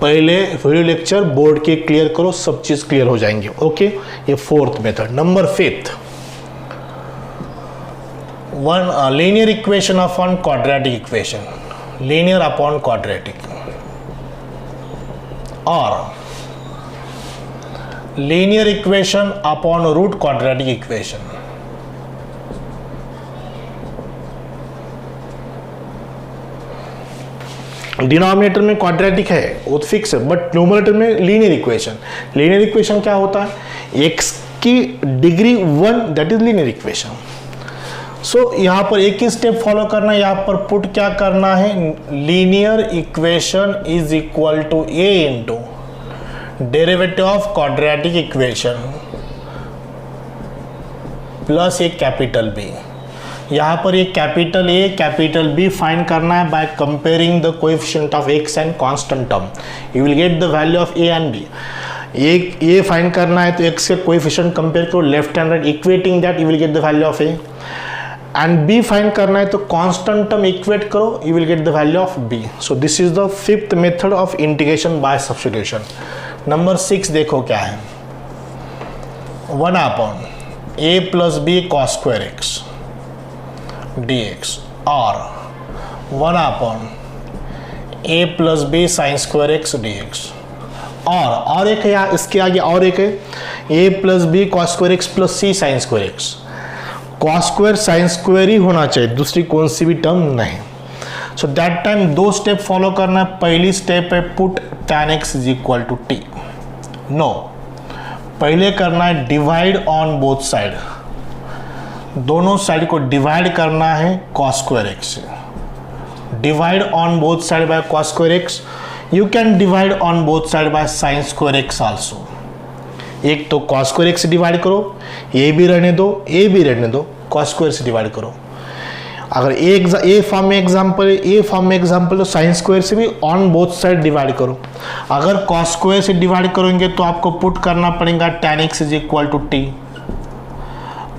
पहले वीडियो लेक्चर बोर्ड के क्लियर करो, सब चीज क्लियर हो जाएंगे। ओके, ये fourth method. Number 5, one linear equation upon quadratic equation, linear upon quadratic और linear equation upon root quadratic equation. Denominator में क्वाड्रेटिक है, वो तो फिक्स है, बट न्यूमरेटर में लीनियर इक्वेशन। लीनियर इक्वेशन क्या होता है, एक्स की degree 1, that is linear equation. So यहाँ पर एक ही स्टेप फॉलो करना है, यहाँ पर पुट क्या करना है, linear equation is equal to a into derivative of quadratic equation plus a capital B. यहाँ पर ये capital A capital B find करना है by comparing the coefficient of x and constant term, you will get the value of A and B. एक ये फाइंड करना है तो एक्स के कोएफिशिएंट कंपेयर करो, left and right, equating that you will get the value of A. And b find करना है तो कांस्टेंट टर्म इक्वेट करो, you will get the value of b. So this is the 5th method of integration by substitution. Number 6 देखो क्या है, 1 upon a plus b cos square x dx और 1 upon a plus b sine square x dx और एक है यहाँ, इसके आगे और एक है a plus b cos square x plus c sine square x. Cos square sine square ही होना चाहिए, दूसरी कौन सी भी टर्म नहीं। So that time 2 step follow करना है। पहली स्टेप है put tan x is equal to t. No, पहले करना है डिवाइड ऑन बोथ साइड, दोनों साइड को डिवाइड करना है cos स्क्वायर एक्स से। Divide on both side by cos square x, you can divide on both side bye sin square x also. एक तो cos स्क्वायर एक्स से डिवाइड करो, ये भी रहने दो, ये भी रहने दो, cos स्क्वायर से डिवाइड करो। अगर ए फॉर्म में एग्जाम्पल है, ए फॉर्म में एग्जाम्पल, तो sin स्क्वायर से भी ऑन बोथ साइड डिवाइड करो। अगर cos स्क्वायर से डिवाइड करोगे तो आपको पुट करना पड़ेगा tan x is equal to t.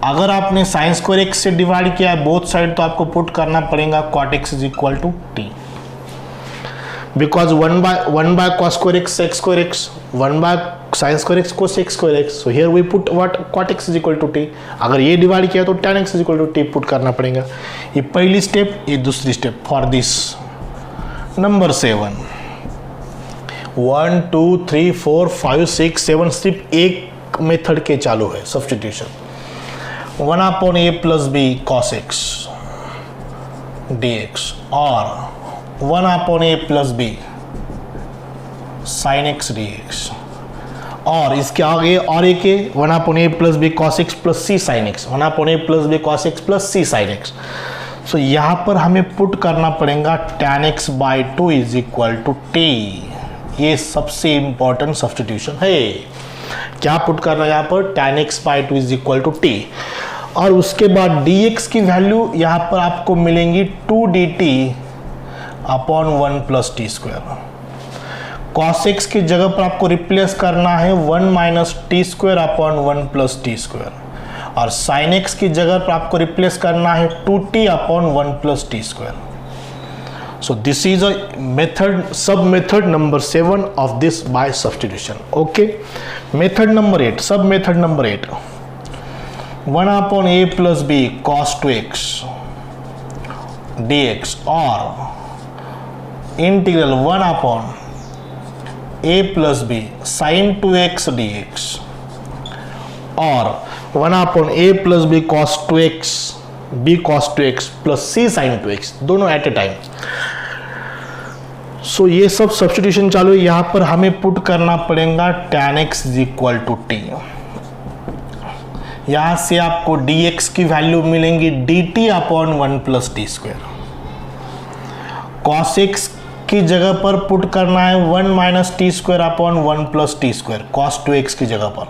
अगर आपने साइन स्क्वायर एक्स से डिवाइड किया है बोथ साइड तो आपको पुट करना पड़ेगा cot x is equal to t, because 1 by cos square x x square x, 1 by sine square x cosec square x, so here we put what cot x is equal to t. अगर ये डिवाइड किया तो tan x is equal to t put करना पड़ेगा। ये पहली स्टेप, ये दूसरी स्टेप फॉर दिस नंबर 7। 1 2 3 4 5 6 7 सिर्फ एक मेथड के चालू है substitution. 1 upon a plus b cos x d x और 1 upon a plus b sine x d x, और इसके आगे और एक है 1 upon a plus b cos x plus c sine x, 1 upon a plus b cos x plus c sine x. So यहाँ पर हमें पुट करना पड़ेगा tan x by 2 is equal to t. ये सबसे इंपॉर्टेंट सब्स्टिट्यूशन है। क्या पुट करना है यहाँ पर, tan x by 2 is equal to t, और उसके बाद dx की वैल्यू यहाँ पर आपको मिलेंगी 2 dt upon 1 plus t square. cos x की जगह पर आपको रिप्लेस करना है 1 minus t square upon 1 plus t square, और sin x की जगह पर आपको रिप्लेस करना है 2t upon 1 plus t square. So this is a method, sub method number 7 of this by substitution. Okay, method number 8, sub method number 8, 1 upon a plus b cos 2x dx और integral 1 upon a plus b sine 2x dx और 1 upon a plus b cos 2x b cos 2x plus c sine 2x, दोनों एट ए टाइम। सो ये सब सब्स्टिट्यूशन चालू है। यहाँ पर हमें पुट करना पड़ेगा tan x is equal to t. यहाँ से आपको dx की वैल्यू मिलेंगी dt upon 1 plus t square. cos x की जगह पर पुट करना है 1 minus t square upon 1 plus t square cos 2x की जगह पर,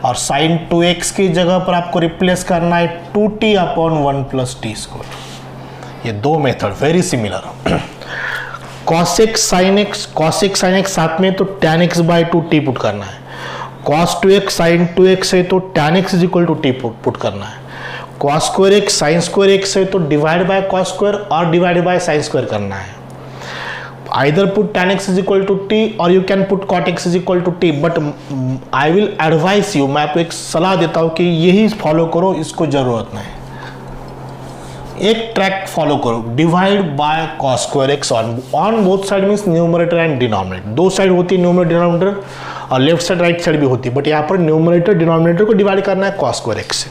और sin 2x की जगह पर आपको रिप्लेस करना है 2t upon 1 plus t square. ये दो method very similar. cos x sin x साथ में तो tan x by 2t put करना है, cos 2x sin 2x है तो tan x is equal to t put करना है, cos square x sin square x है तो डिवाइड बाय cos स्क्वायर और डिवाइड बाय sin स्क्वायर करना है। Either put tan x is equal to t or you can put cot x is equal to t, but I will advise you, मैं आपको एक सलाह देता हूँ कि यही फॉलो करो, इसको जरूरत नहीं। एक ट्रैक फॉलो करो, divide by cos square x on both side means numerator and denominator. दो साइड होती है न्यूमरेटर डिनोमिनेटर, और लेफ्ट साइड राइट साइड भी होती है, बट यहाँ पर न्यूमरेटर डिनोमिनेटर को डिवाइड करना है cos स्क्वायर x से।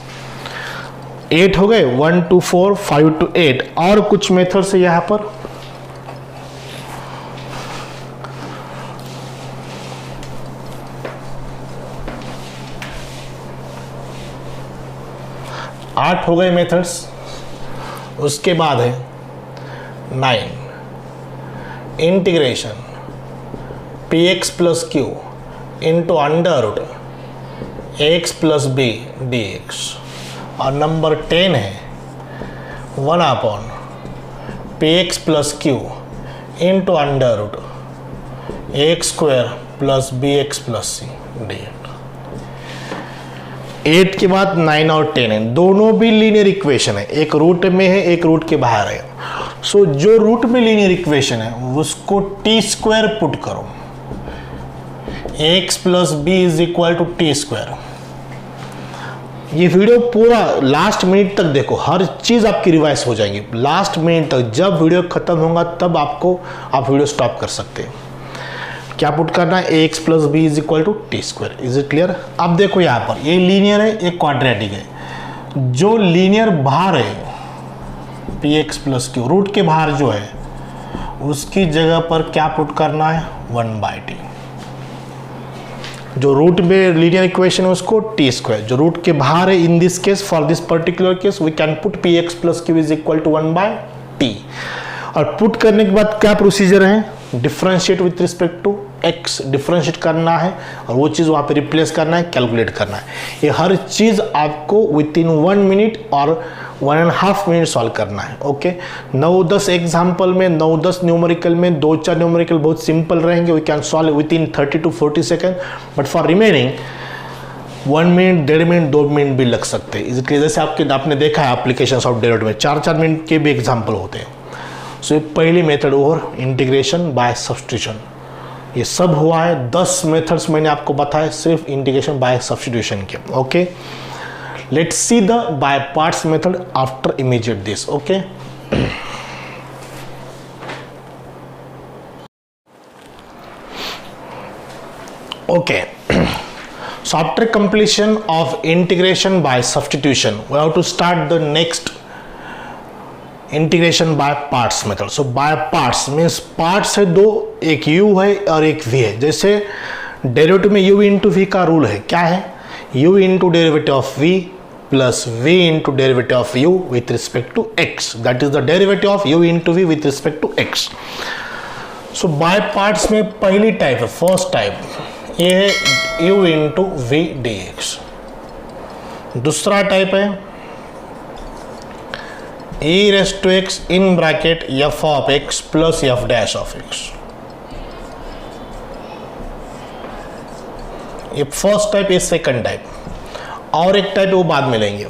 8 हो गए, 1 to 4 5 to 8, और कुछ मेथड से यहाँ पर 8 हो गए मेथड्स। उसके बाद है 9 integration p x plus q into under root x plus b d x, और नंबर 10 है 1 upon p x plus q into under root x square plus b x plus c d x. 8 के बाद 9 और 10 है, दोनों भी लीनियर इक्वेशन है, एक रूट में है एक रूट के बाहर है। सो जो रूट में लीनियर इक्वेशन है उसको टी स्क्वायर पुट करो, x plus b is equal to t square. ये वीडियो पूरा लास्ट मिनट तक देखो, हर चीज आपकी रिवाइज हो जाएगी लास्ट मिनट तक। जब वीडियो खत्म होगा तब आप वीडियो स्टॉप कर सकते हैं। क्या पुट करना है, x plus b is equal to t square. Is it clear? अब देखो यहाँ पर ये लीनियर है, एक क्वाड्रेटिक है। जो लीनियर बाहर है p x plus q, root के बाहर जो है उसकी जगह पर क्या पुट करना है, 1/t। जो रूट में लीनियर इक्वेशन है उसको टी स्क्वायर, जो रूट के बाहर है in this case for this particular case we can put p x plus q is equal to 1/t। और पुट करने के बाद क्या प्रोसीजर है, differentiate with respect to x differentiate करना है और वो चीज़ वहाँ पे रिप्लेस करना है, कैलकुलेट करना है। ये हर चीज़ आपको विद इन 1 मिनट और 1.5 मिनट सॉल्व करना है। ओके, 9-10 एग्जाम्पल में, 9-10 न्यूमेरिकल में, 2-4 न्यूमेरिकल बहुत सिंपल रहेंगे, we can solve within 30 to 40 second, but for remaining 1 minute, 1.5 minute, 2 minute भी लग सकते हैं। इसलिए जैसे आपने देखा है एप्लीकेशन ऑफ डेरिवेटिव में 4-4 मिनट के भी एग्जाम्पल होते हैं। सो ये पहली मेथड और इंटीग्रेशन बाय सब्स्टिट्यूशन, ये सब हुआ है 10 मेथड्स मैंने आपको बताया सिर्फ इंटीग्रेशन बाय सब्स्टिट्यूशन के. Okay, let's see the by parts method after immediate this. Okay, okay. So after completion of integration by substitution, we have to start the next integration by parts method. So by parts means parts है दो, एक u है और एक v है. जैसे डेरिवेटिव में u इंटू v का रूल है, क्या है? u into derivative of v plus v into derivative of u with respect to x. That is the derivative of u into v with respect to x. So by parts में पहली टाइप है, फर्स्ट टाइप, ये है u into v d x. दूसरा टाइप है e raise to x in bracket f of x plus f dash of x. ये फर्स्ट टाइप, ये सेकंड टाइप, और एक टाइप वो बाद में लेंगे.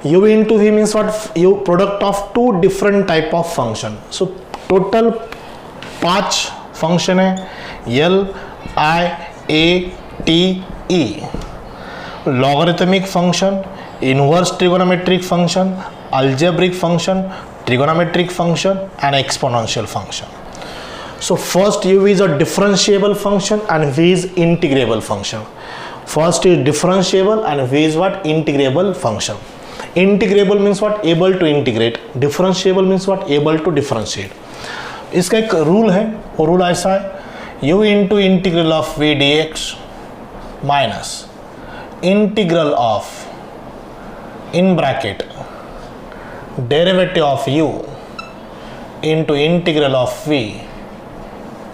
u into v means what? u product of two different type of function. So total 5 function है, l i a t e, logarithmic function, inverse trigonometric function, algebraic function, trigonometric function and exponential function. So first u is a differentiable function and v is integrable function. First is differentiable and v is what? Integrable function. Integrable means what? Able to integrate. Differentiable means what? Able to differentiate. इसका एक रूल है, वो रूल ऐसा है, u into integral of v dx minus integral of in bracket derivative of u into integral of v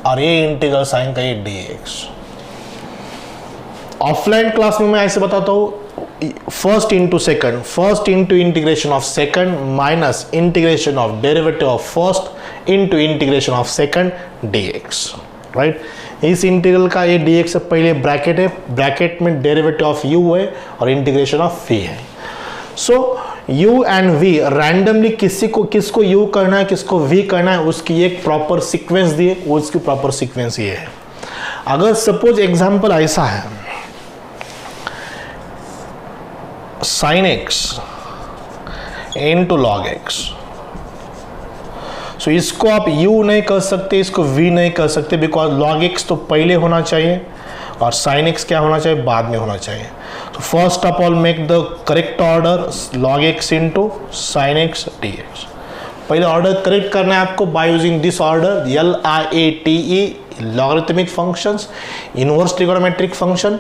और ये इंटीग्रल साइन का ये dx. ऑफलाइन क्लास में मैं ऐसे बताता हूँ, first into second, first into integration of second minus integration of derivative of first into integration of second dx. Right, इस इंटीग्रल का ये dx से पहले ब्रैकेट है, ब्रैकेट में डेरिवेटिव ऑफ u है और इंटीग्रेशन ऑफ v है. सो u एंड v रैंडमली किसको u करना है, किसको v करना है, उसकी एक प्रॉपर सीक्वेंस दिए, उसकी प्रॉपर सीक्वेंस ये है. अगर सपोज एग्जांपल ऐसा है, sin x into log x, सो इसको आप u नहीं कर सकते, इसको v नहीं कर सकते, बिकॉज log x तो पहले होना चाहिए और sin x क्या होना चाहिए? बाद में होना चाहिए. तो first of all make the correct order log x into sin x dx. पहले ऑर्डर करेक्ट करना है आपको by using this order, l i a t e, logarithmic functions, inverse trigonometric function,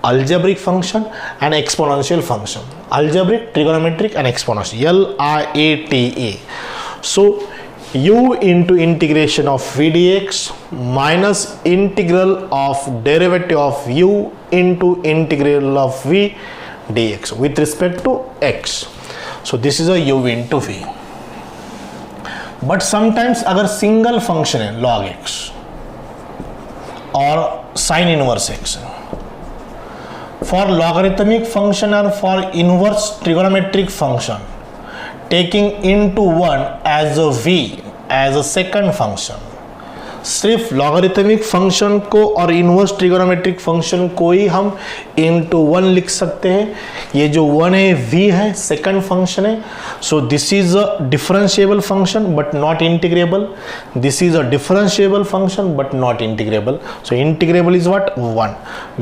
algebraic function and exponential function. Algebraic, trigonometric and exponential, l i a t e. So u into integration of v dx minus integral of derivative of u into integral of v dx with respect to x. So this is a u into v. But sometimes अगर सिंगल फंक्शन है log x और sin inverse x, for logarithmic function or for inverse trigonometric function, taking into one as a v as a second function, सिर्फ लॉगरिथमिक फंक्शन को और इनवर्स ट्रिगोनोमेट्रिक फंक्शन को ही हम इनटू 1 लिख सकते हैं. ये जो 1 है v है, सेकंड फंक्शन है. So this is a differentiable function but not integrable. This is a differentiable function but not integrable. So integrable is what? 1.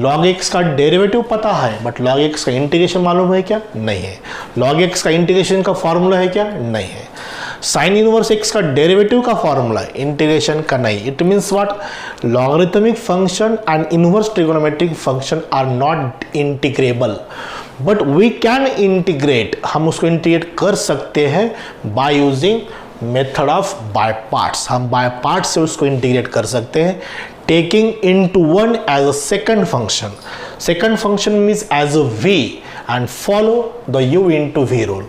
log x का डेरिवेटिव पता है बट log x का इंटीग्रेशन मालूम है क्या? नहीं है. log x का इंटीग्रेशन का फॉर्मूला है क्या? नहीं है. साइन इनवर्स x का डेरिवेटिव का फॉर्मूला है, इंटीग्रेशन का नहीं. It means what? Logarithmic function and inverse trigonometric function are not integrable but we can integrate. हम उसको इंटीग्रेट कर सकते हैं by using method of by parts. हम बाय पार्ट्स से उसको इंटीग्रेट कर सकते हैं, taking into 1 as a second function. Second function means as a v and follow the u into v rule.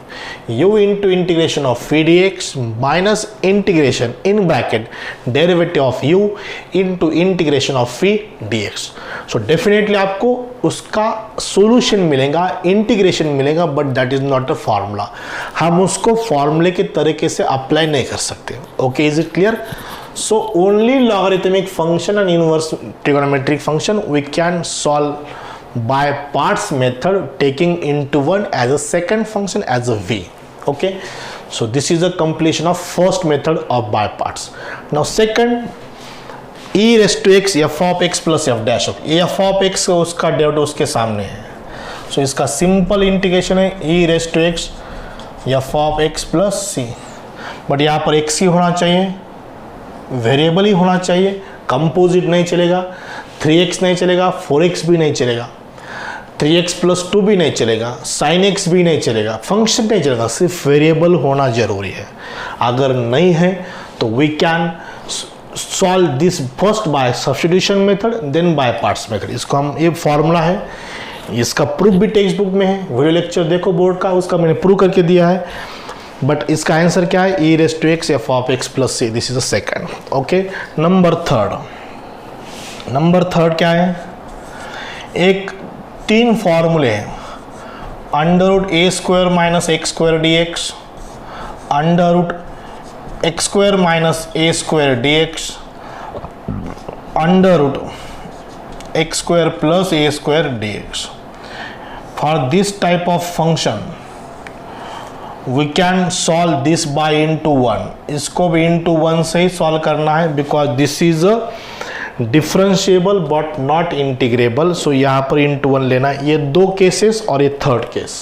u into integration of v dx minus integration in bracket derivative of u into integration of v dx. So definitely आपको उसका solution मिलेगा, integration मिलेगा, but that is not a formula. हम उसको फॉर्मूले के तरीके से अप्लाई नहीं कर सकते. Okay, is it clear? So only logarithmic function and inverse trigonometric function we can solve by parts method, taking into one as a second function as a v. Okay, so this is a completion of first method of by parts. Now second, e raised to x f of x plus f dash of f of x उसका डेरिवेटिव उसके सामने है, so इसका सिंपल इंटीग्रेशन है e raised to x f of x plus c, but यहाँ पर x ही होना चाहिए, वेरिएबल ही होना चाहिए, कंपोजिट नहीं चलेगा, 3x नहीं चलेगा, 4x भी नहीं चलेगा, 3x प्लस 2 भी नहीं चलेगा, sin x भी नहीं चलेगा, फंक्शन नहीं चलेगा, सिर्फ वेरिएबल होना जरूरी है. अगर नहीं है तो we can solve this first by substitution method then by parts method. इसको हम, ये फॉर्मूला है, इसका प्रूफ भी टेक्स्ट बुक में है, वीडियो लेक्चर देखो बोर्ड का, उसका मैंने प्रूव करके दिया है. बट इसका आंसर क्या है, e raised to x f of x plus c. This is the second. Okay, number third क्या है, एक 3 फॉर्मूले हैं, under root a square minus x square d x, under root x square minus a square d x, under root x square plus a square d x. For this type of function we can solve this by into 1. इसको भी into 1 से ही सॉल्व करना है, because this is a differentiable but not integrable. So यहाँ पर into 1 लेना है. ये 2 केसेस और ये third case.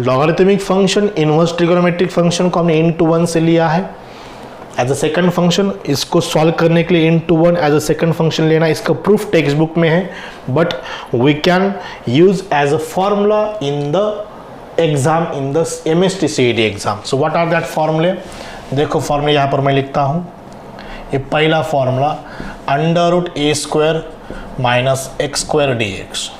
Logarithmic function, inverse trigonometric function को हमने into 1 से लिया है एज अ सेकंड फंक्शन. इसको सॉल्व करने के लिए into 1 as a second function लेना है. इसका प्रूफ टेक्स्ट बुक में है, but we can use as a formula in the exam, in the MST CET exam. So what are that फॉर्मूले, देखो फॉर्मूला यहाँ पर मैं लिखता हूँ. ये पहला formula, under root a square minus x square d x.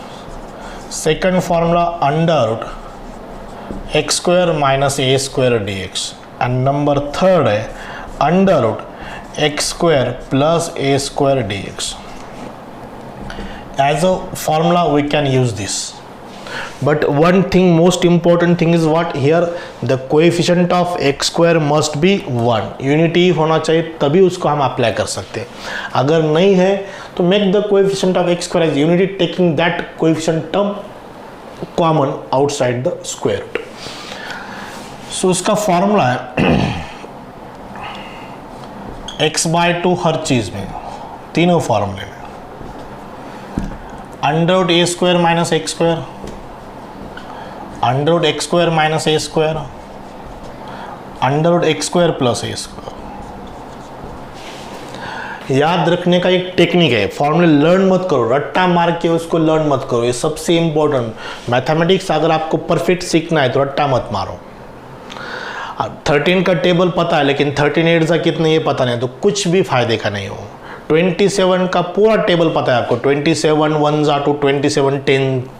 Second formula, under root x square minus a square d x. And number third है under root x square plus a square d x. As a formula we can use this. But one thing, most important thing is what here, the coefficient of x square must be 1. Unity होना चाहिए, तभी उसको हम अप्लाई कर सकते हैं. अगर नहीं है तो make the coefficient of x square as unity, taking that coefficient term common outside the square root. So उसका फॉर्मूला है x/2 हर चीज में, तीनों फॉर्मूले में, under root a square minus x square, under root x square minus a square, under root x square plus a square. याद रखने का एक टेक्निक है, फॉर्मूले लर्न मत करो, रट्टा मार के उसको लर्न मत करो. ये सबसे इंपॉर्टेंट. मैथमेटिक्स अगर आपको परफेक्ट सीखना है तो रट्टा मत मारो. 13 का टेबल पता है लेकिन 13 8 कितने ये पता नहीं, तो कुछ भी फायदे का नहीं हो. 27 का पूरा टेबल पता है आपको, 27 1 to 27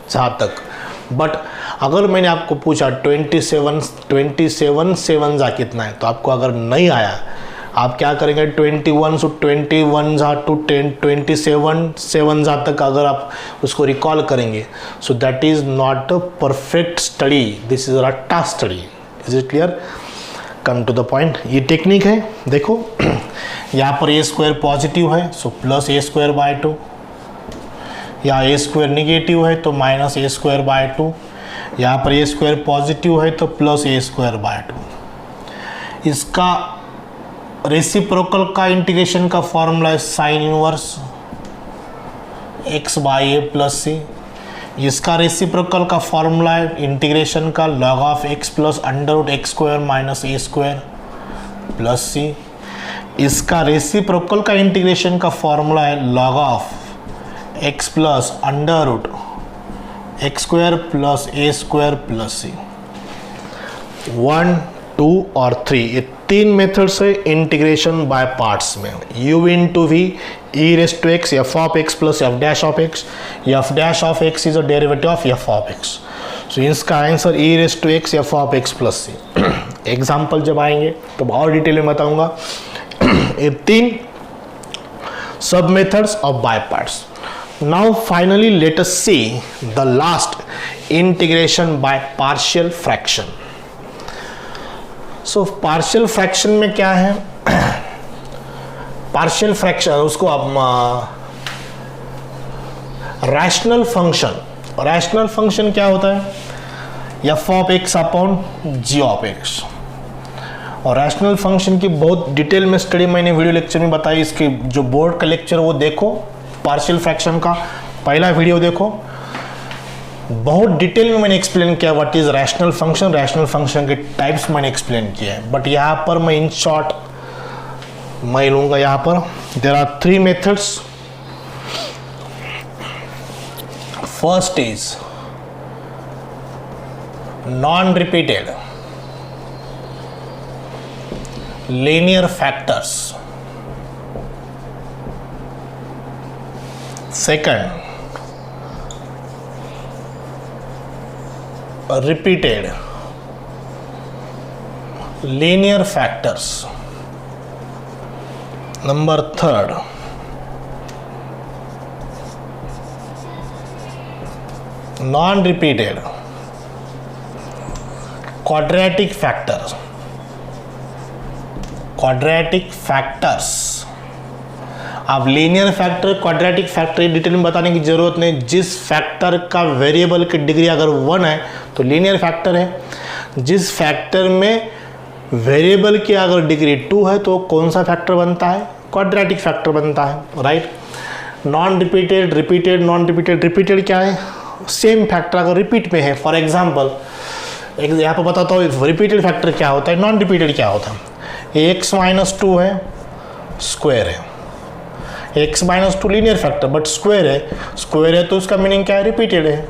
10 तक. बट अगर मैंने आपको पूछा 27 7 कितना है, तो आपको अगर नहीं आया, आप क्या करेंगे, 21 to 21 to 10 27 7 तक अगर आप उसको रिकॉल करेंगे, so that is not a perfect study, this is a रट्टा study. Is it clear? Come to the point. ये टेक्निक है. देखो यहाँ पर ए स्क्वायर पॉजिटिव है, so plus a square by 2. यहाँ ए स्क्वायर निगेटिव है तो माइनस ए स्क्वायर बाय 2. यहाँ पर ए स्क्वायर पॉजिटिव है तो प्लस ए स्क्वायर बाय 2. इसका रेसिप्रोकल का इंटीग्रेशन का फॉर्मूला है sine inverse x by a plus c. इसका रेसिप्रोकल का फॉर्मूला है इंटीग्रेशन का log of x plus under root x square minus a square plus c. इसका रेसिप्रोकल का इंटीग्रेशन का फॉर्मूला है log of x plus under root x square plus a square plus c. 1 2 और 3 ये 3 मेथड्स है इंटीग्रेशन बाय पार्ट्स में. u into v e rest to x f of x plus f dash of x. F dash of x is a derivative of f of x. So इसका answer e rest to x f of x plus c. Example जब आएंगे तो और डिटेल में बताऊंगा. ये 3 सब methods of by parts. Now finally let us see the last integration by partial fraction. So partial fraction में क्या है, पार्शियल फ्रैक्शन, उसको आप रैशनल फंक्शन, रैशनल फंक्शन क्या होता है, F of x upon g of x. और रैशनल फंक्शन की बहुत डिटेल में स्टडी मैंने वीडियो लेक्चर में बताई, इसके जो बोर्ड का लेक्चर वो देखो, पार्शियल फ्रैक्शन का पहला वीडियो देखो, बहुत डिटेल में मैंने एक्सप्लेन किया what is rational function, rational function के टाइप्स मैंने एक्सप्लेन किया है। बट यहाँ पर मैं इन शॉर्ट मैं लूँगा, यहाँ पर there are 3 methods. First is non repeated linear factors. Second, repeated linear factors. Number third, non-repeated quadratic factors. Quadratic factors, अब linear factor, quadratic factor detail में बताने की जरूरत नहीं। जिस फैक्टर का वेरिएबल की डिग्री अगर 1 है तो लीनियर फैक्टर है, जिस फैक्टर में वेरिएबल की अगर डिग्री 2 है तो कौन सा फैक्टर बनता है, क्वाड्रेटिक फैक्टर बनता है, right. Non repeated, repeated, non repeated, repeated क्या है, सेम फैक्टर अगर रिपीट में है। फॉर एग्जाम्पल यहाँ पर बताता हूँ रिपीटेड फैक्टर क्या होता है, नॉन रिपीटेड क्या होता है। x माइनस 2 है, स्क्वायर है, x minus 2 linear factor but square है तो उसका मीनिंग क्या है, रिपीटेड है।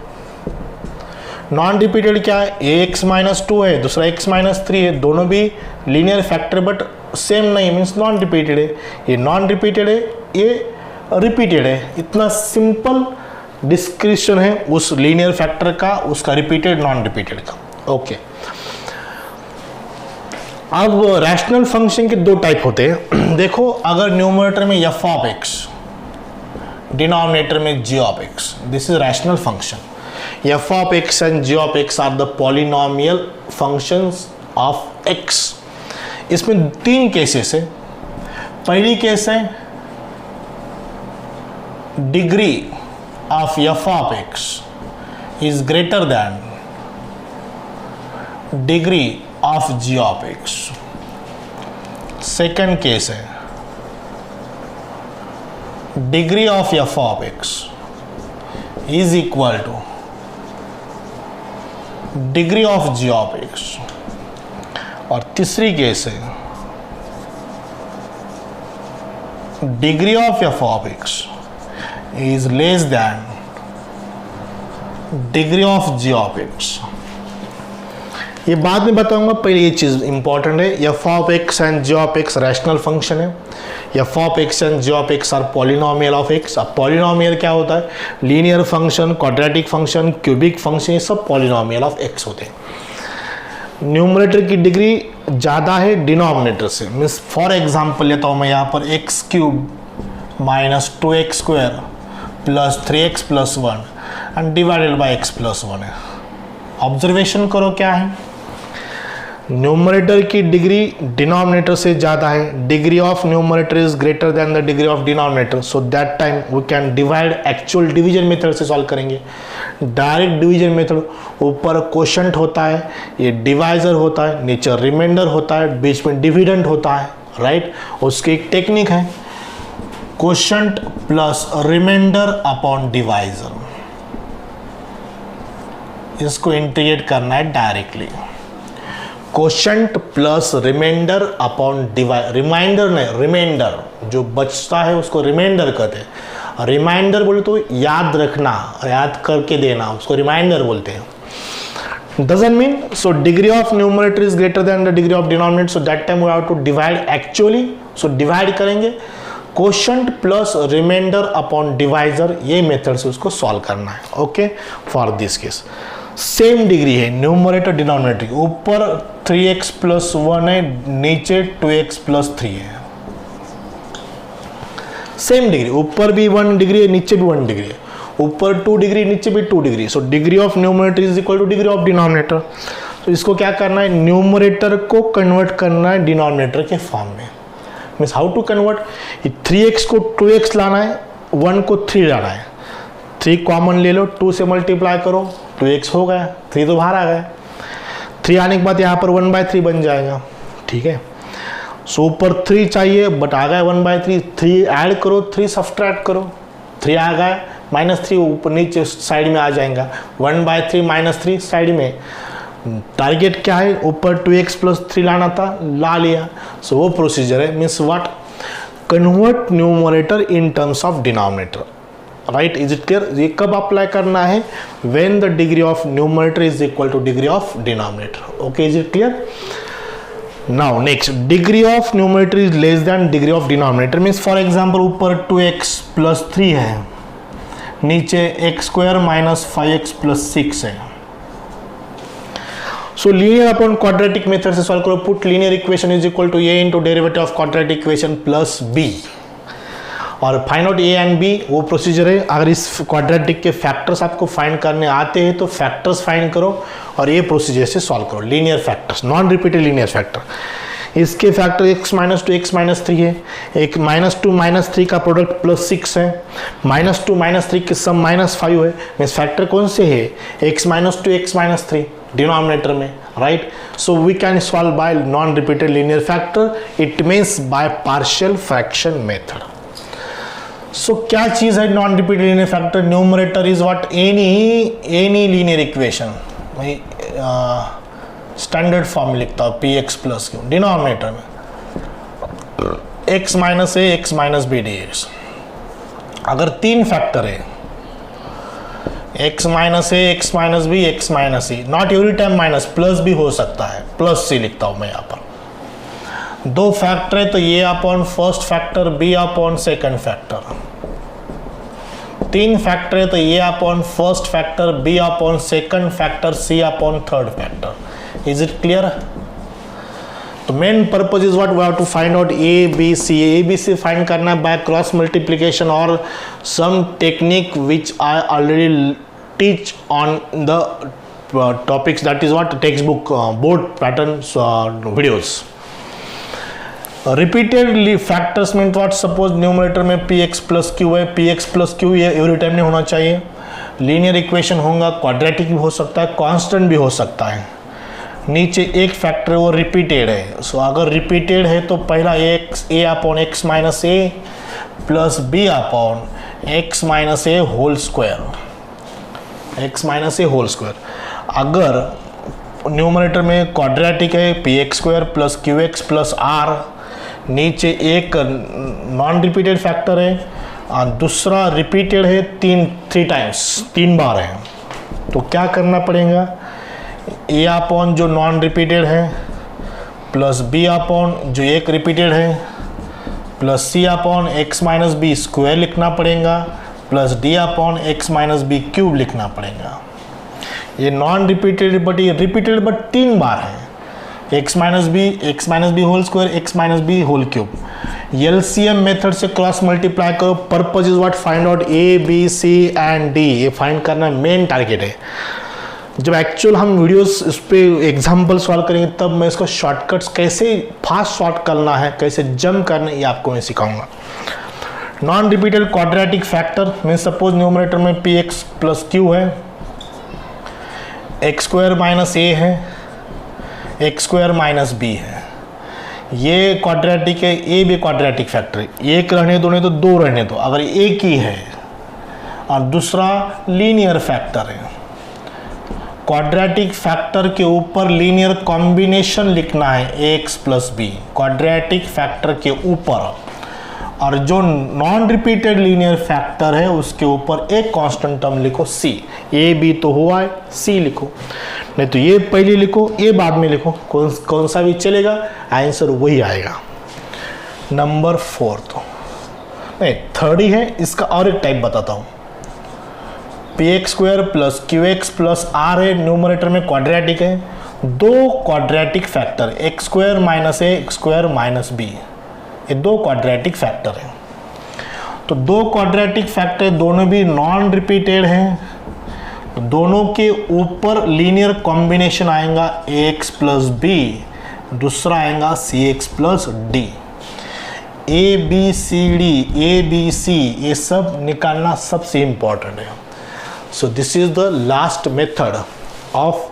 नॉन रिपीटेड क्या है, x माइनस 2 है, दूसरा x माइनस 3 है, दोनों भी लीनियर फैक्टर बट सेम नहीं, मीन्स नॉन रिपीटेड है। ये नॉन रिपीटेड है, ये रिपीटेड है। इतना सिंपल डिस्क्रिप्शन है उस लीनियर फैक्टर का, उसका रिपीटेड नॉन रिपीटेड का, ओके। अब रैशनल फंक्शन के 2 टाइप होते हैं। देखो, अगर न्यूमरेटर में एफ ऑफ एक्स, डिनोमिनेटर में g of x, this is rational function. F of x and ji of x are the polynomial functions of x. इसमें 3 केसेस है। पहली केस है degree of f of x is greater than degree of g of x. Second case है degree of f of x is equal to degree of g of x. और तीसरी केस है degree of f of x is less than degree of g of x. ये बाद में बताऊंगा, पहले ये चीज़ इंपॉर्टेंट है। F of x and ji of X rational function है। F of x and ji of x are polynomial of X. अब पॉलिनोमियल क्या होता है, linear function, quadratic function, cubic function, ये सब पॉलिनोमियल ऑफ एक्स होते हैं। न्यूमरेटर की डिग्री ज़्यादा है डिनोमिनेटर से, मीन्स फॉर एग्जाम्पल लेता हूँ मैं यहाँ पर x cube minus 2x square plus 3x plus 1 and divided by x plus 1 है। ऑब्जर्वेशन करो क्या है, न्यूमरेटर की डिग्री डिनोमिनेटर से ज़्यादा है। Degree of numerator is greater than the degree of denominator, so that time we can divide, actual division method से सॉल्व करेंगे। डायरेक्ट डिवीजन मेथड, ऊपर क्वोशंट होता है, ये डिवाइजर होता है, नीचे रिमाइंडर होता है, बीच में डिविडेंड होता है, राइट। उसकी एक टेक्निक है quotient plus remainder upon divisor, इसको इंटीग्रेट करना है directly. Quotient plus remainder upon divide, remainder नहीं, रिमाइंडर जो बचता है उसको रिमाइंडर कहते हैं। रिमाइंडर बोले तो याद रखना, याद करके देना, उसको रिमाइंडर बोलते हैं। Doesn't mean, so degree of numerator is greater than the degree of denominator, so that time we have to divide actually, so divide करेंगे quotient plus remainder upon divisor, ये मेथड से उसको सॉल्व करना है, okay. For this case same degree है न्यूमरेटर डिनोमिनेटर, ऊपर 3x प्लस 1 है, नीचे 2x प्लस 3 है। सेम डिग्री, ऊपर भी 1 डिग्री है, नीचे भी 1 डिग्री है, ऊपर 2 डिग्री, नीचे भी 2 degree. So degree of numerator is equal to degree of denominator. तो इसको क्या करना है, न्यूमरेटर को कन्वर्ट करना है डिनोमिनेटर के फॉर्म में। Means how to convert, 3x को 2x लाना है, 1 को 3 लाना है, 3 कॉमन ले लो, 2 से मल्टीप्लाई करो, 2x हो गया, 3 तो बाहर आ गया, 3 आने के बाद यहाँ पर 1/3 बन जाएगा, ठीक है। सो ऊपर 3 चाहिए बट आ गया 1/3, 3 ऐड करो, 3 सब्ट्रैक्ट करो, 3 आ गया, -3 ऊपर नीचे साइड में आ जाएगा, 1/3 -3 साइड में। टारगेट क्या है, ऊपर 2x + 3 लाना था, ला लिया। सो वो प्रोसीजर है, means what, convert numerator in terms of denominator, right. Is it clear? ये कब अप्लाई करना है, when the degree of numerator is equal to degree of denominator. Okay, is it clear? Now next, degree of numerator is less then degree of denominator, means for example ऊपर 2x + 3 है, नीचे x² - 5x + 6 है। So linear upon quadratic method से सॉल्व करो, put linear equation is equal to a into derivative of quadratic equation plus b, और find out a and b वो प्रोसीजर है। अगर इस क्वाड्रेटिक के फैक्टर्स आपको फाइंड करने आते हैं तो फैक्टर्स फाइंड करो और ये प्रोसीजर से सॉल्व करो, linear factors, non repeated linear factor. इसके फैक्टर x - 2 x - 3 है, एक -2 - 3 का प्रोडक्ट +6 है, -2 - 3 के सम -5 है, मीन्स फैक्टर कौन से है, x - 2 x - 3 डिनोमिनेटर में, right. So we can solve by non repeated linear factor, it means by partial fraction method. सो क्या चीज है non repeated linear factor, numerator is what, any linear equation, standard form लिखता हूँ px + q, डिनोमिनेटर में x - a x - b dx। अगर 3 फैक्टर है, x - a x - b x - c, not every time minus, plus भी हो सकता है, +c लिखता हूँ मैं यहाँ पर। 2 फैक्टर है तो a upon first factor, b upon second factor. 3 factor है तो a upon first factor, b upon second factor, c upon third factor. Is it clear? तो main purpose is what, we have to find out a b c find करना बाय क्रॉस मल्टीप्लिकेशन और some technique which I already teach on the topics, that is what, textbook board pattern videos. Repeatedly factors mean what, suppose numerator में px + q है, px + q ये एवरी टाइम नहीं होना चाहिए, लीनियर इक्वेशन होगा, क्वाड्रेटिक भी हो सकता है, कांस्टेंट भी हो सकता है। नीचे एक फैक्टर वो रिपीटेड है, सो अगर रिपीटेड है तो पहला a upon x - a plus b upon x - a whole square, x - a whole square. अगर न्यूमरेटर में क्वाड्रेटिक है, px² + qx + r, नीचे एक नॉन रिपीटेड फैक्टर है और दूसरा रिपीटेड है, 3 बार है, तो क्या करना पड़ेगा, a अपॉन जो नॉन रिपीटेड है प्लस b अपॉन जो एक रिपीटेड है plus c upon x - b square लिखना पड़ेगा plus d upon x - b cube लिखना पड़ेगा। ये नॉन रिपीटेड बट ये रिपीटेड बट 3 बार है, x - b whole square, x - b whole cube. LCM method से क्रॉस मल्टीप्लाई करो, purpose is what, find out a b c and d, ये फाइंड करना मेन टारगेट है। जब एक्चुअल हम वीडियोस इस पे एग्जाम्पल सॉल्व करेंगे तब मैं इसका शॉर्टकट्स कैसे फास्ट सॉल्व करना है, कैसे जंप करना है, ये आपको मैं सिखाऊंगा। Non repeated quadratic factor mean suppose numerator में px + q है, x² - a है, x² - b है, ये क्वाड्रेटिक है, ए भी क्वाड्रेटिक फैक्टर है, एक रहने दो नहीं तो 2 रहने दो, अगर एक ही है, और दूसरा लीनियर फैक्टर है। क्वाड्रेटिक फैक्टर के ऊपर लीनियर कॉम्बिनेशन लिखना है ax + b, क्वाड्रेटिक फैक्टर के ऊपर, और जो नॉन रिपीटेड लीनियर फैक्टर है उसके ऊपर एक कांस्टेंट टर्म लिखो c, a b तो हुआ है, c लिखो, नहीं तो ये पहले लिखो, ये बाद में लिखो, कौन सा भी चलेगा, आंसर वही आएगा। नंबर 4 तो नहीं, 3rd ही है, इसका और एक टाइप बताता हूँ। px² + qx + r है, न्यूमरेटर में क्वाड्रेटिक है, 2 quadratic factor x² - a x² - b, ये 2 क्वाड्रेटिक फैक्टर हैं। तो 2 क्वाड्रेटिक फैक्टर दोनों भी नॉन रिपीटेड हैं, तो दोनों के ऊपर लीनियर कॉम्बिनेशन आएगा ax + b, दूसरा आएगा cx + d। ABCD ABC ये सब निकालना सबसे इम्पॉर्टेंट है. So this is the last method of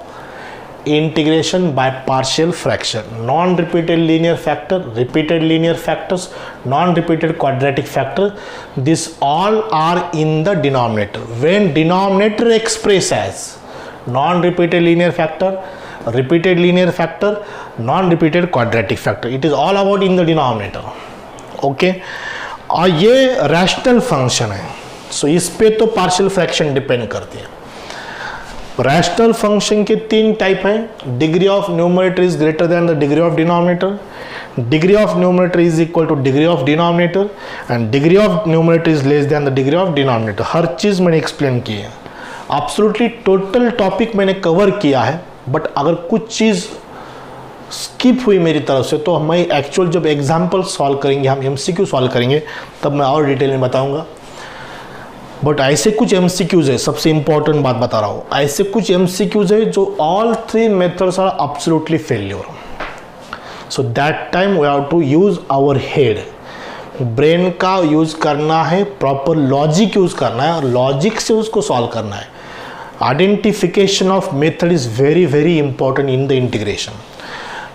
integration by partial fraction. Non-repeated linear factor, repeated linear factors, non-repeated quadratic factor, this all are in the denominator. When denominator express as non-repeated linear factor, repeated linear factor, non-repeated quadratic factor, it is all about in the denominator. Okay, और ये rational function है. So इस पे तो partial fraction depend करती है. रैशनल फंक्शन के तीन टाइप हैं. Degree of numerator is greater than the degree of denominator, degree of numerator is equal to degree of denominator and degree of numerator is less than the degree of denominator. हर चीज़ मैंने एक्सप्लेन की है. एब्सोल्युटली टोटल टॉपिक मैंने कवर किया है. बट अगर कुछ चीज़ स्किप हुई मेरी तरफ से तो हम एक्चुअल जब एग्जाम्पल सॉल्व करेंगे, हम MCQ सॉल्व करेंगे, तब मैं और डिटेल में बताऊँगा. बट ऐसे कुछ MCQs है, सबसे इंपॉर्टेंट बात बता रहा हूँ, ऐसे कुछ MCQs है जो all three methods are absolutely failure. So that time we have to use our head. Brain का यूज करना है, प्रॉपर लॉजिक यूज करना है और लॉजिक से उसको सॉल्व करना है. Identification of method is very very important in the integration.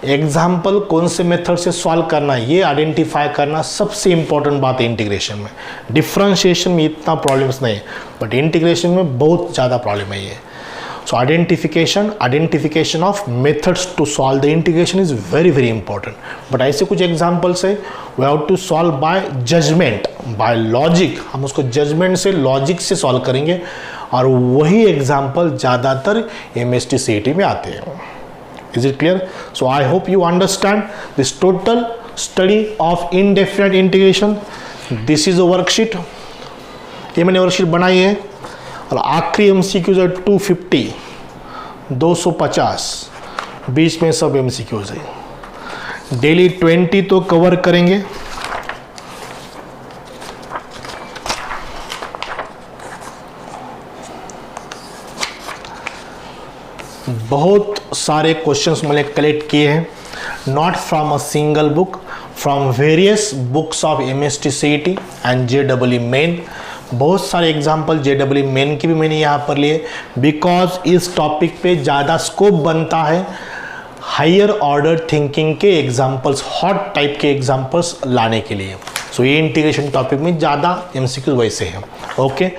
Example कौन से मेथड से सॉल्व करना है ये आइडेंटिफाई करना सबसे इंपॉर्टेंट बात है इंटीग्रेशन में. डिफरेंशिएशन में इतना प्रॉब्लम्स नहीं है, बट इंटीग्रेशन में बहुत ज़्यादा प्रॉब्लम है ये. So identification of methods to solve the integration is very very important. But ऐसे कुछ एग्जाम्पल्स है we have to solve by judgement, by logic. हम उसको जजमेंट से, लॉजिक से सॉल्व करेंगे और वही एग्जाम्पल ज़्यादातर MST CET में आते हैं. Is it clear? So I hope you understand this total study of indefinite integration. This is a worksheet. ये मैंने वर्कशीट बनाई है और आखिरी MCQs है 250, 250, बीच में सब MCQs है. डेली 20 तो कवर करेंगे. बहुत सारे क्वेश्चंस मैंने कलेक्ट किए हैं, not from a single book, from various books of MST CET and JEE main. बहुत सारे एग्जाम्पल JEE मेन की भी मैंने यहाँ पर लिए, बिकॉज इस टॉपिक पे ज़्यादा स्कोप बनता है हायर ऑर्डर थिंकिंग के एग्जाम्पल्स, हॉट टाइप के एग्जाम्पल्स लाने के लिए. सो ये इंटीग्रेशन टॉपिक में ज़्यादा MCQ वैसे है. Okay,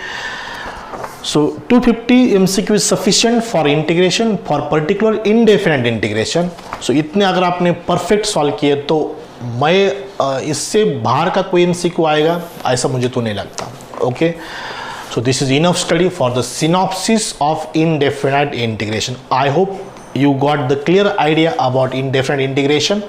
so 250 MCQ is sufficient for integration, for particular indefinite integration. so इतने अगर आपने परफेक्ट सॉल्व किए तो मैं इससे बाहर का कोई MCQ आएगा ऐसा मुझे तो नहीं लगता. Okay, so this is enough study for the synopsis of indefinite integration. I hope you got the clear idea about indefinite integration.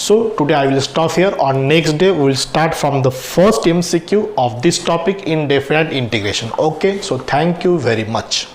So today I will stop here. On next day we will start from the first MCQ of this topic, indefinite integration. Okay, so thank you very much.